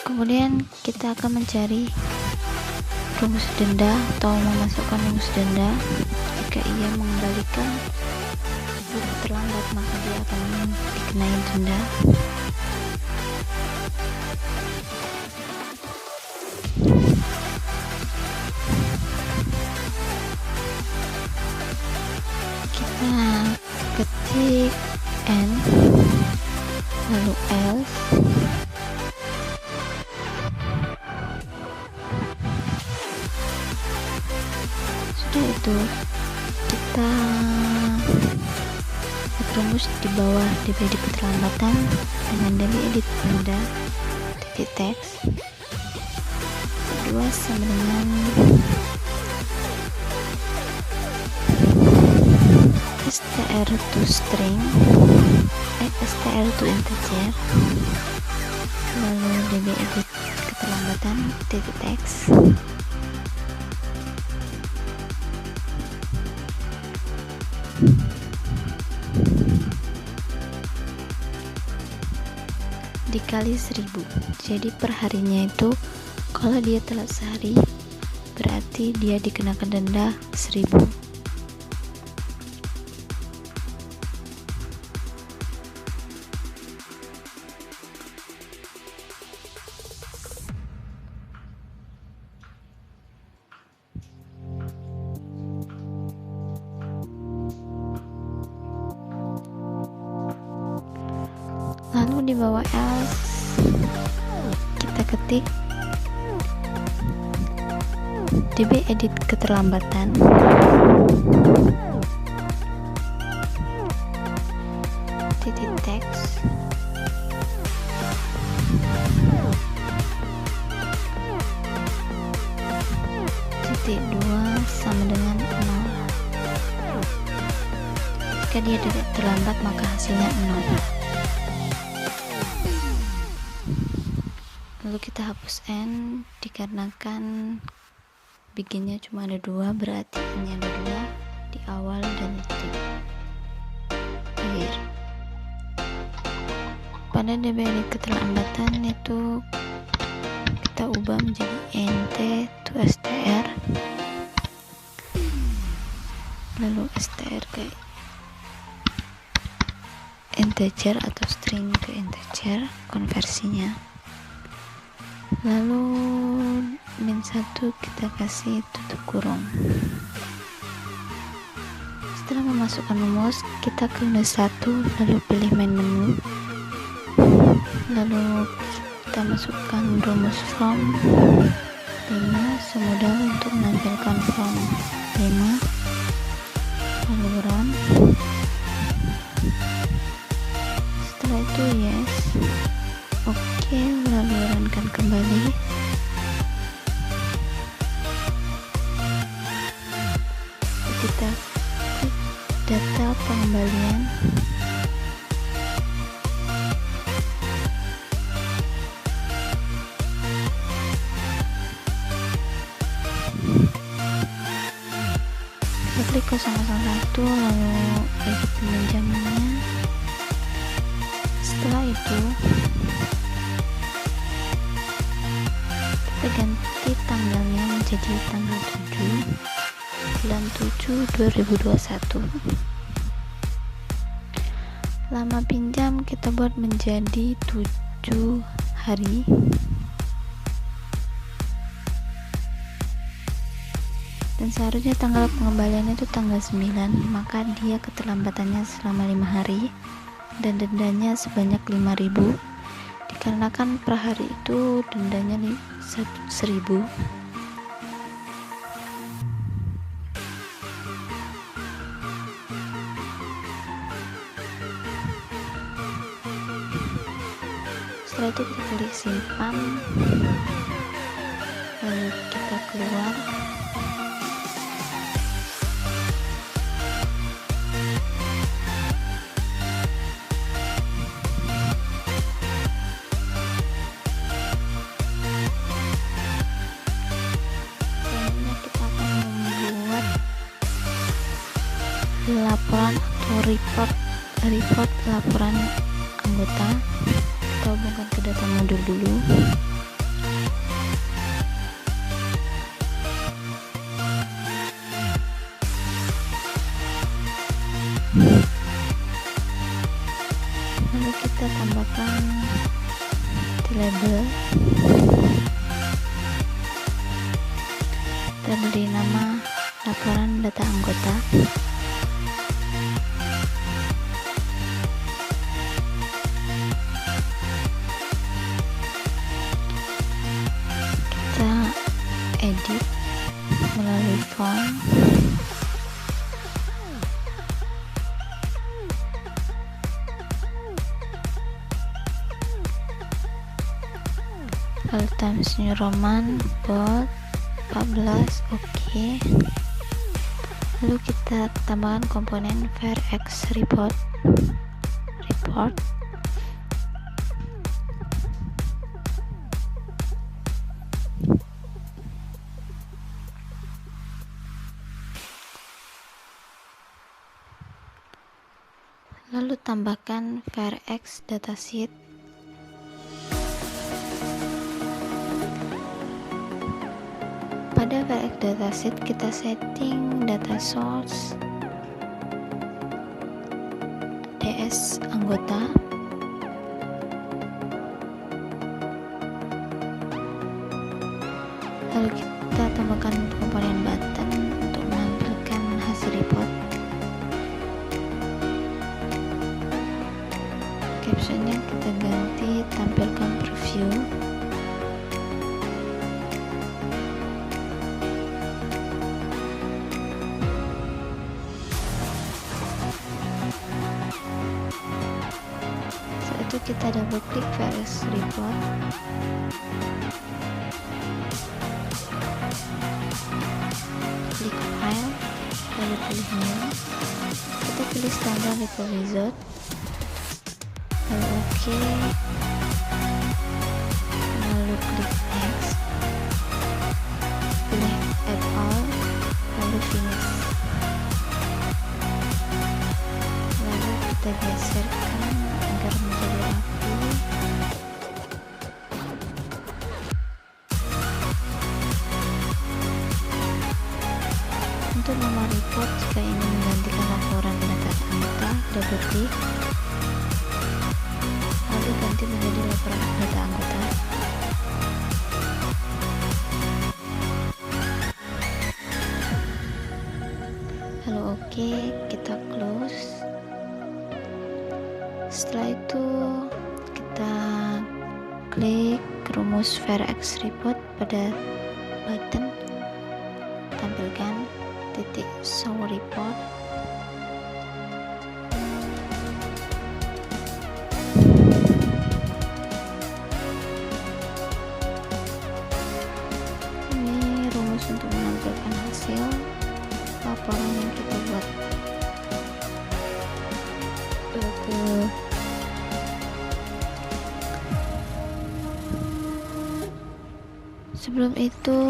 Kemudian kita akan mencari rumus denda atau memasukkan rumus denda. Jika ia mengembalikan buku terlambat, maka dia akan dikenai denda. Kita ketik n lalu else, sudah itu kita rumus di bawah db edit keterlambatan dengan db edit denda titik teks kedua sama dengan str to string str to integer lalu db edit keterlambatan titik teks dikali 1000. Jadi perharinya itu kalau dia telat sehari berarti dia dikenakan denda 1000. Lalu di bawah else kita ketik db edit keterlambatan, titik teks, titik 2 sama dengan 0. Jika dia tidak terlambat maka hasilnya 0. Lalu kita hapus n dikarenakan bikinnya cuma ada 2, berarti ini ada 2 di awal dan di akhir. Pada db edit keterlambatan itu kita ubah menjadi nt to str, lalu str ke integer atau string ke integer konversinya, lalu -1 kita kasih tutup kurung. Setelah memasukkan rumus, kita ke Windows 1 lalu pilih main menu, lalu kita masukkan rumus from 5 semudah untuk menampilkan from 5, lalu run. Setelah itu yes, oke, lalu runkan kembali. Kita klik data pengembalian, kita klik 001 lalu edit peminjamannya. Setelah itu kita ganti tanggalnya menjadi tanggal 7 bulan 7 2021. Lama pinjam kita buat menjadi 7 hari. Dan seharusnya tanggal pengembaliannya itu tanggal 9, maka dia keterlambatannya selama 5 hari dan dendanya sebanyak 5.000 dikarenakan per hari itu dendanya 1.000. Setelah itu kita klik simpan, lalu kita keluar, selanjutnya kita akan membuat laporan atau report laporan anggota. Kita hubungkan ke data modul dulu. Lalu kita tambahkan di label, kita beri nama laporan data anggota. Edit melalui form, lalu Times New Roman bold 14, oke. Lalu kita tambahkan komponen varX report. Lalu tambahkan varX datasheet. Pada varX datasheet kita setting data source ds anggota, lalu kita tambahkan komponen button untuk menampilkan hasil report. Captionnya kita kita double klik VS Report. Klik file, lalu pilih new. Kita pilih standar report wizard, lalu OK, lalu klik next, pilih add all, lalu finish, lalu kita geserkan agar menjadi rapi. Untuk nomor report, jika ingin menggantikan laporan data anggota, double klik, lalu ganti menjadi laporan data anggota. Lalu oke, kita close. Setelah itu kita klik rumus VRX report pada button, tampilkan titik show report. Ini rumus untuk menampilkan hasil laporan yang kita buat. Sebelum itu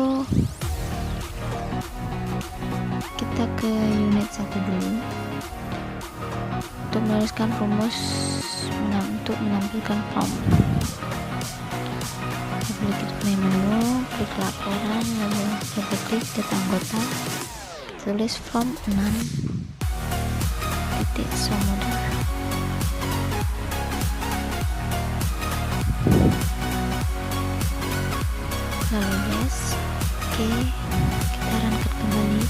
kita ke unit 1 dulu untuk menuliskan rumus untuk menampilkan form. Double klik play menu, klik laporan, lalu double klik data anggota, tulis form 6 titik show model. Lalu yes, oke, kita rangkat kembali.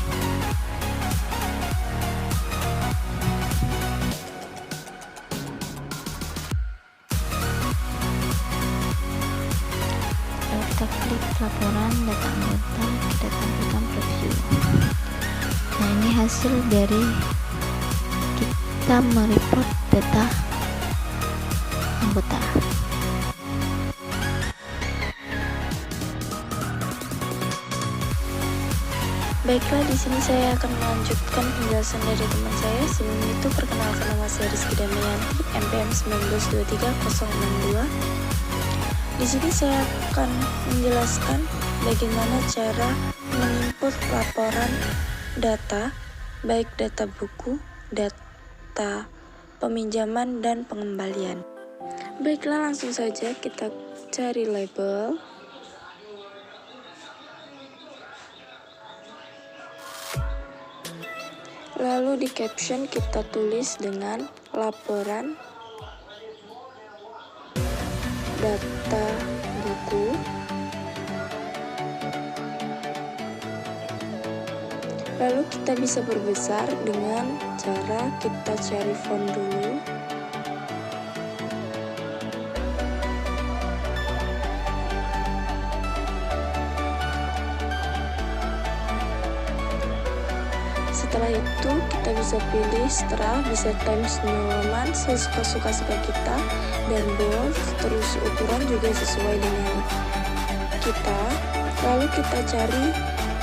Lalu kita klik laporan data anggota, kita tampilkan preview. Nah, ini hasil dari kita mereport data anggota.
Baiklah, di sini saya akan melanjutkan penjelasan dari teman saya. Sebelum itu, perkenalkan nama saya Rizky Damayanti, NPM 1923062. Di sini saya akan menjelaskan bagaimana cara menginput laporan data, baik data buku, data peminjaman, dan pengembalian. Baiklah, langsung saja kita cari label. Lalu di caption kita tulis dengan laporan data buku. Lalu kita bisa perbesar dengan cara kita cari font dulu. Setelah itu kita bisa pilih setelah, bisa Times New Roman sesuka-suka kita, dan bold, terus ukuran juga sesuai dengan kita. Lalu kita cari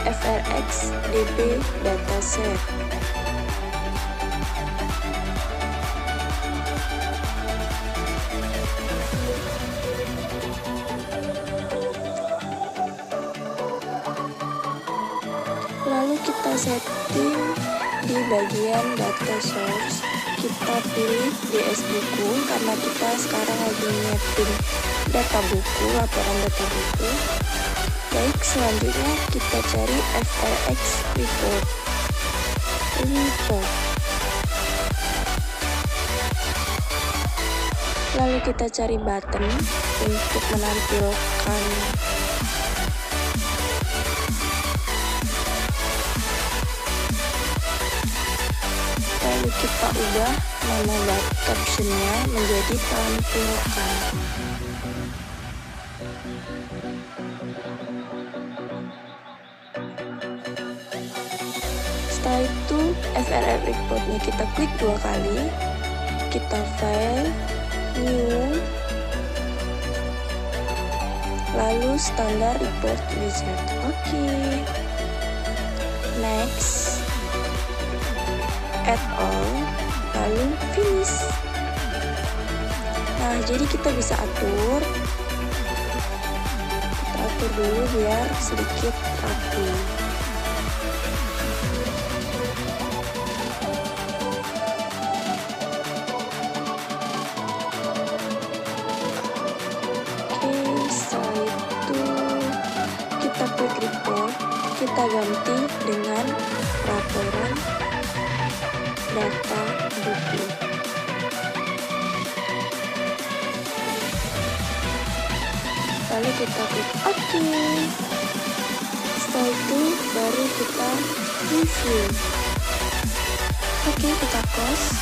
FRX DB dataset. Lalu kita setting di bagian data source, kita pilih DS buku karena kita sekarang lagi nyiapin data buku, laporan data buku. Baik, selanjutnya kita cari FRX report. Lalu kita cari button untuk menampilkan lalu kita ubah nama captionnya menjadi tampilkan. Setelah itu FRX reportnya kita klik 2 kali, kita file, new, lalu standar report wizard. Oke. Next, add all, lalu finish. Nah, jadi kita bisa atur. Kita atur dulu biar sedikit rapi. Kita klik report, kita ganti dengan laporan data buku. Lalu kita klik OK. Setelah itu baru kita review. Oke, kita close.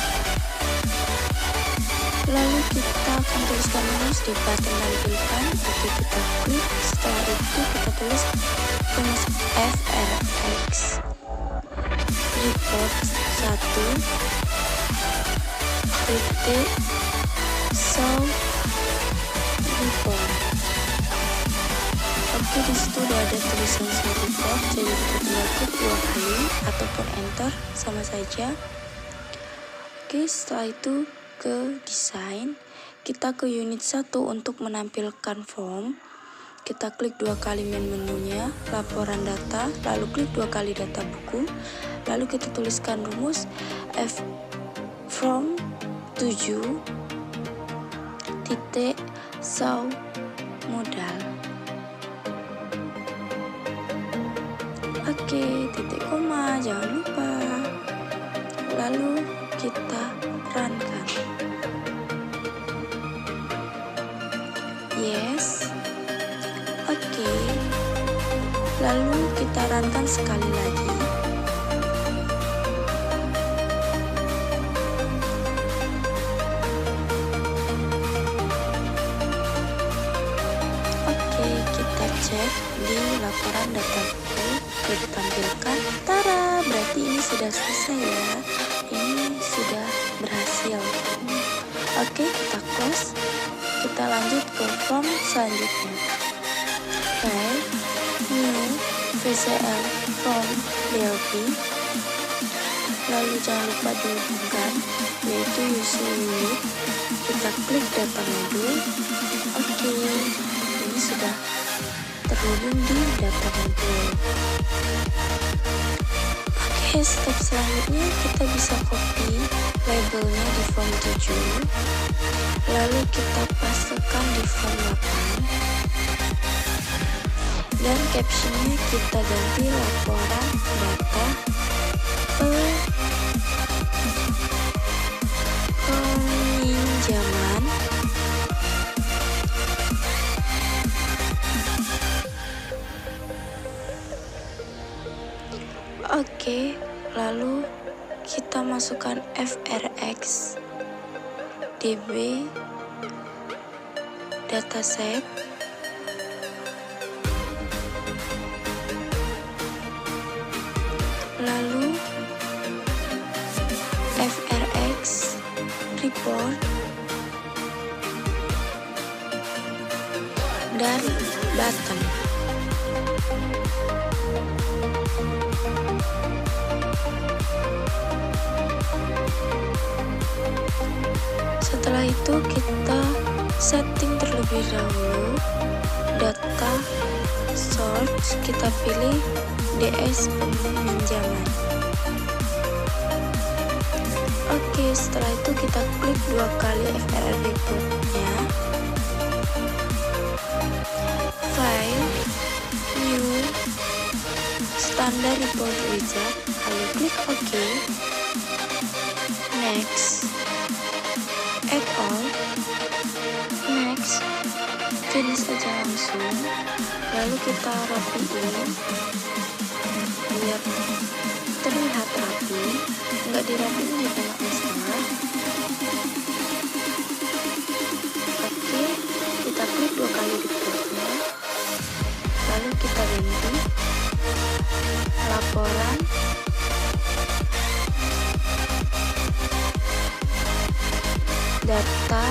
Lalu kita akan tuliskan rumus di button tampilkan. Oke, kita klik. Setelah itu kita tulis rumus FRX report 1 titik show report. Oke, disitu udah ada tulisan show report, jadi kita tinggal klik 2 kali ataupun enter sama saja. Oke, setelah itu ke desain, kita ke unit 1 untuk menampilkan form. Kita klik 2 kali menunya, laporan data, lalu klik 2 kali data buku, lalu kita tuliskan rumus F from 7 titik show modal. Oke, titik koma, jangan lupa. Lalu kita runkan. Yes. Oke. Lalu kita runkan sekali lagi. Oke, kita cek di laporan data buku, kita tampilkan. Tara, berarti ini sudah selesai ya. Ini sudah berhasil. Oke, kita close. Kita lanjut ke form selanjutnya. File, new, VCL, form, DLP. Lalu jangan lupa dihubungkan, yaitu user unit. Kita klik data modul. Oke, ini sudah terhubung di data modul. Oke, step selanjutnya kita bisa copy labelnya di form 7, lalu kita pastekan di form 8, dan captionnya kita ganti laporan data peminjaman Oke, lalu kita masukkan FRX DB dataset, lalu FRX report dan button. Setelah itu kita setting terlebih dahulu data source, kita pilih DS peminjaman. Oke, setelah itu kita klik 2 kali FRX reportnya, file, new, standard report wizard, lalu klik OK. Next, add all, next, finish aja langsung. Lalu kita rapiin biar terlihat rapi, nggak dirapiin juga nggak masalah. Oke, kita klik 2 kali reportnya, lalu kita ganti laporan data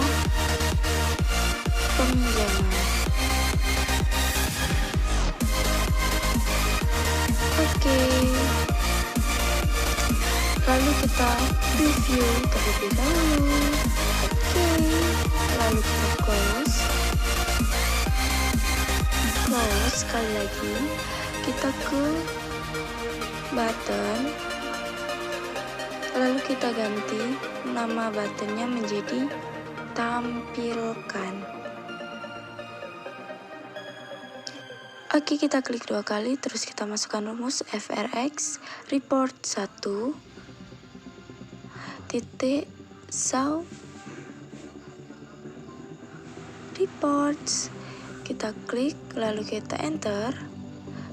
peminjaman. lalu kita preview terlebih dahulu. Oke, lalu kita close sekali lagi. Kita ke button, lalu kita ganti nama buttonnya menjadi tampilkan. Oke, kita klik 2 kali, terus kita masukkan rumus frx report 1 titik show reports. Kita klik, lalu kita enter.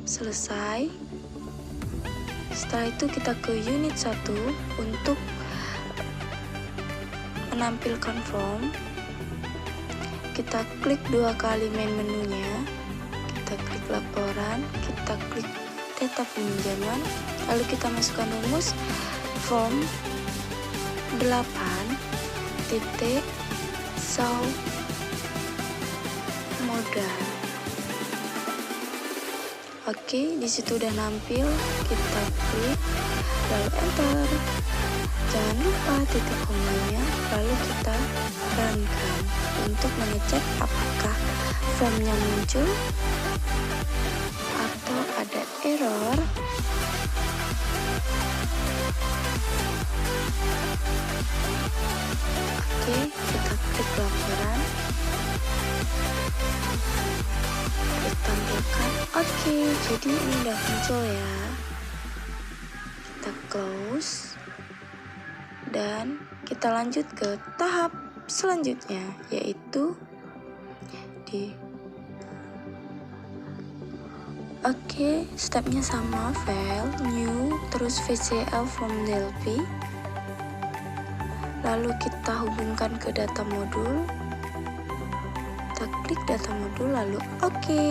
Selesai. Setelah itu kita ke unit 1 untuk menampilkan form. Kita klik 2 kali main menunya, kita klik laporan, kita klik data peminjaman, lalu kita masukkan rumus form 8 titik show modal. Oke, di situ udah nampil, kita klik lalu enter. Jangan lupa titik komanya, lalu kita runkan untuk mengecek apakah formnya muncul atau ada error. Oke, kita klik laporan, ditampilkan. Oke, jadi ini udah muncul ya. Kita close dan kita lanjut ke tahap selanjutnya, yaitu stepnya sama, file, new, terus VCL from DLP, lalu kita hubungkan ke data modul, kita klik data modul, lalu oke,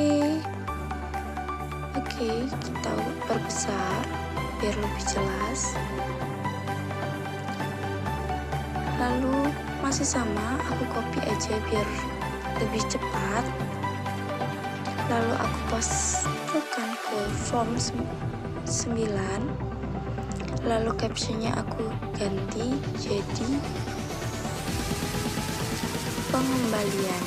kita perbesar biar lebih jelas, lalu masih sama, aku copy aja biar lebih cepat, lalu aku pastekan ke form 9, lalu captionnya aku ganti jadi pengembalian.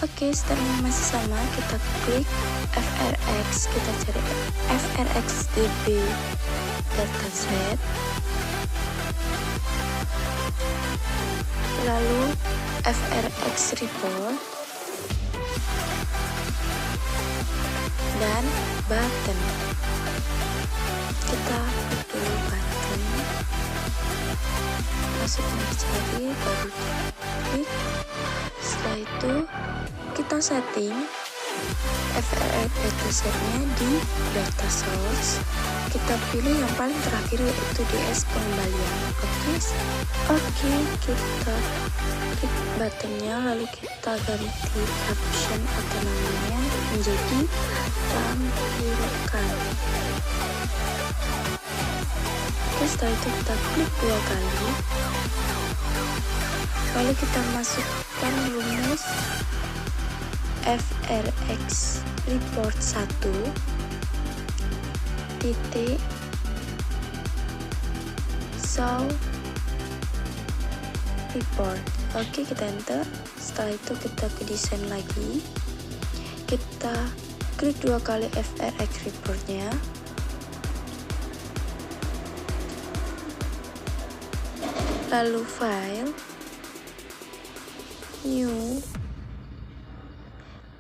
Oke, stepnya masih sama, kita klik frx, kita cari frxdb dataset, lalu frx report dan button. Kita klik dulu button, masuk mencari, baru klik. Setelah itu kita setting frx datasetnya di data source, kita pilih yang paling terakhir yaitu DS pengembalian. Oke, kita klik buttonnya, lalu kita ganti caption atau namanya menjadi tampilkan. Setelah itu kita klik 2 kali, lalu kita masukkan rumus frx report 1 titik show report. Oke, kita enter. Setelah itu kita ke desain lagi, kita klik 2 kali frx reportnya, lalu file, new,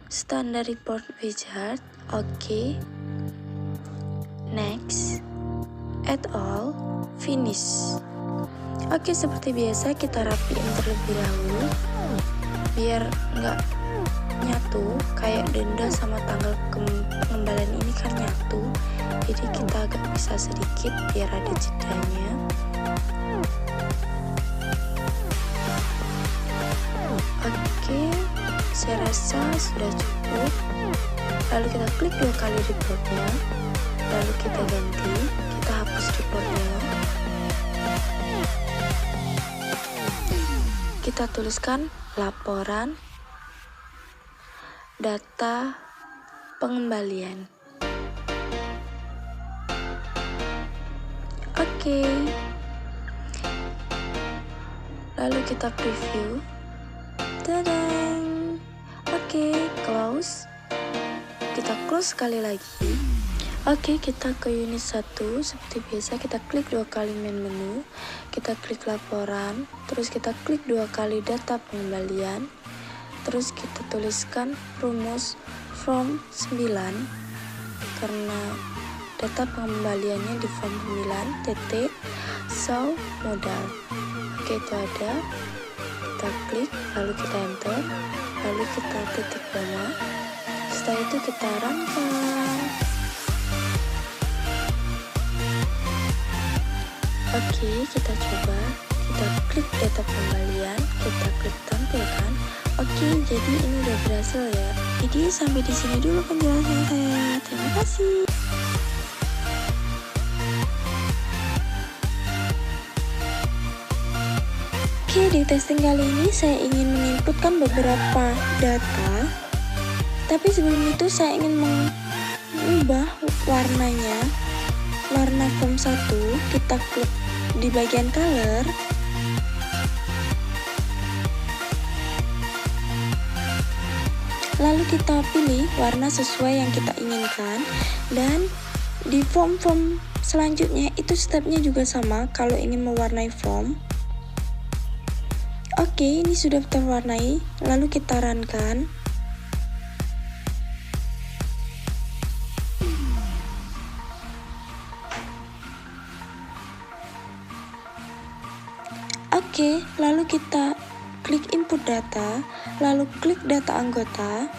standard report wizard. Oke, next, add all, finish. Oke, seperti biasa kita rapiin terlebih dahulu biar nggak nyatu, kayak denda sama tanggal pengembalian ini kan nyatu, jadi kita agak pisah sedikit biar ada jedanya. Oke, saya rasa sudah cukup. Lalu kita klik 2 kali reportnya, lalu kita ganti, kita hapus reportnya, kita tuliskan laporan data pengembalian. Oke. Lalu kita preview. Tadang. Oke, close. Kita close sekali lagi. Oke, kita ke unit 1. Seperti biasa kita klik 2 kali main menu. Kita klik laporan, terus kita klik 2 kali data pengembalian. Terus kita tuliskan rumus form 9 karena data pengembaliannya di form 9 titik show modal. Oke, itu ada. Kita klik, lalu kita enter, lalu kita titik koma. Setelah itu kita runkan. Oke, kita coba. Kita klik data pengembalian, kita klik tampilkan. Oke, jadi ini udah berhasil ya. Jadi sampai di sini dulu penjelasan saya. Terima kasih. Oke, di testing kali ini saya ingin menginputkan beberapa data. Tapi sebelum itu saya ingin mengubah warnanya. Warna form 1, kita klik di bagian color. Lalu kita pilih warna sesuai yang kita inginkan. Dan di form-form selanjutnya itu stepnya juga sama kalau ingin mewarnai form. Oke, ini sudah terwarnai. Lalu kita runkan. Oke, lalu kita klik input data, lalu klik data anggota,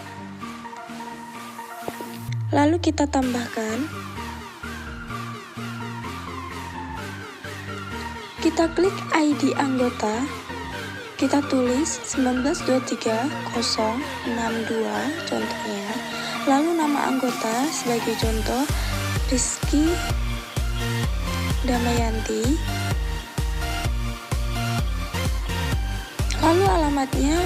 lalu kita tambahkan, kita klik ID anggota, kita tulis 1923062 contohnya, lalu nama anggota sebagai contoh Rizky Damayanti. Lalu alamatnya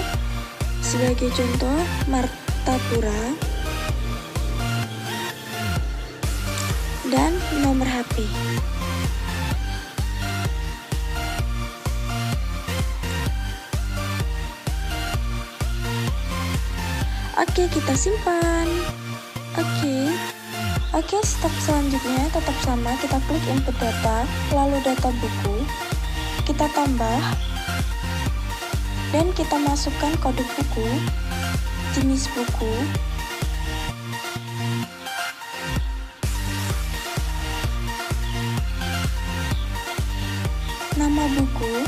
sebagai contoh Martapura dan nomor HP. Oke, kita simpan. Oke, step selanjutnya tetap sama, kita klik input data, lalu data buku, kita tambah, dan kita masukkan kode buku, jenis buku, nama buku,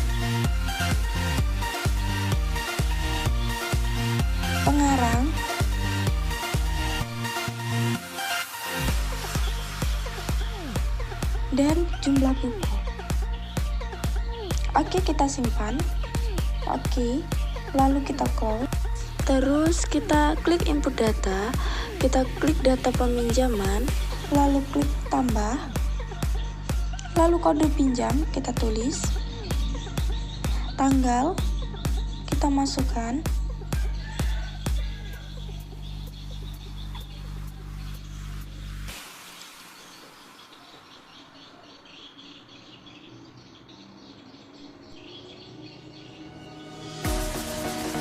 pengarang, dan jumlah buku. Oke, kita simpan. Oke, lalu kita close. Terus kita klik input data, kita klik data peminjaman, lalu klik tambah, lalu kode pinjam kita tulis, tanggal kita masukkan,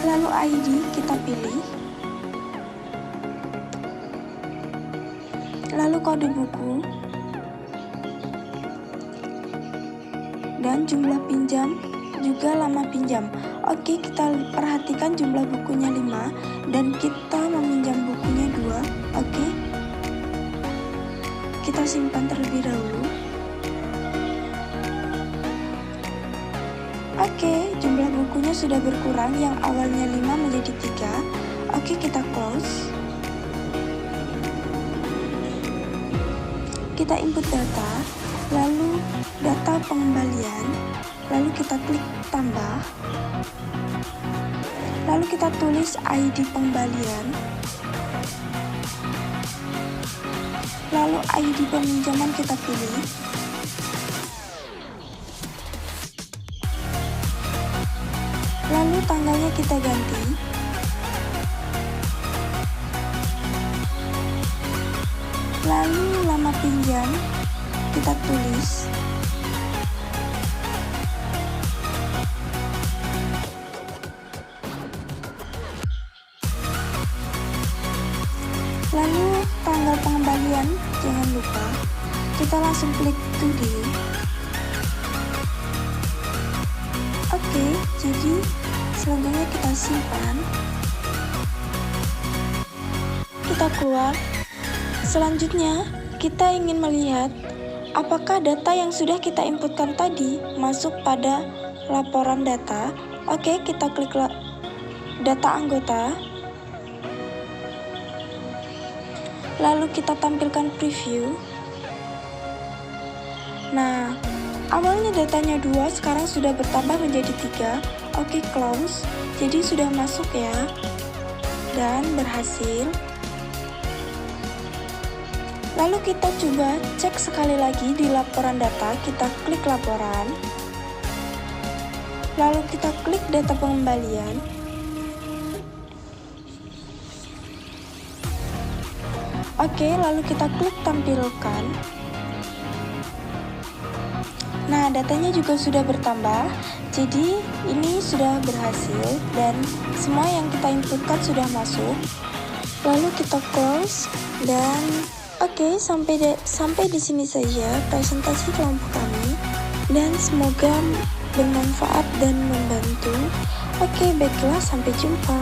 lalu ID kita pilih, lalu kode buku, dan jumlah pinjam juga lama pinjam. Oke, kita perhatikan jumlah bukunya 5 dan kita meminjam bukunya 2. Oke, kita simpan terlebih dahulu. Oke, jumlah bukunya sudah berkurang, yang awalnya 5 menjadi 3. Oke, kita close. Kita input data, lalu data pengembalian, lalu kita klik tambah, lalu kita tulis ID pengembalian, lalu ID peminjaman kita pilih, lalu tanggalnya kita ganti, lalu lama pinjam kita tulis, Lalu tanggal pengembalian jangan lupa. Kita langsung klik today. Oke, jadi selanjutnya kita simpan. Kita keluar. Selanjutnya, kita ingin melihat apakah data yang sudah kita inputkan tadi masuk pada laporan data. Oke, kita klik data anggota. Lalu kita tampilkan preview. Nah, awalnya datanya 2, sekarang sudah bertambah menjadi 3. Oke, close. Jadi sudah masuk ya. Dan berhasil. Lalu kita coba cek sekali lagi di laporan data, kita klik laporan. Lalu kita klik data pengembalian. Oke, lalu kita klik tampilkan. Nah, datanya juga sudah bertambah. Jadi, ini sudah berhasil dan semua yang kita inputkan sudah masuk. Lalu kita close dan oke, sampai di sini saja presentasi kelompok kami dan semoga bermanfaat dan membantu. Oke, baiklah, sampai jumpa.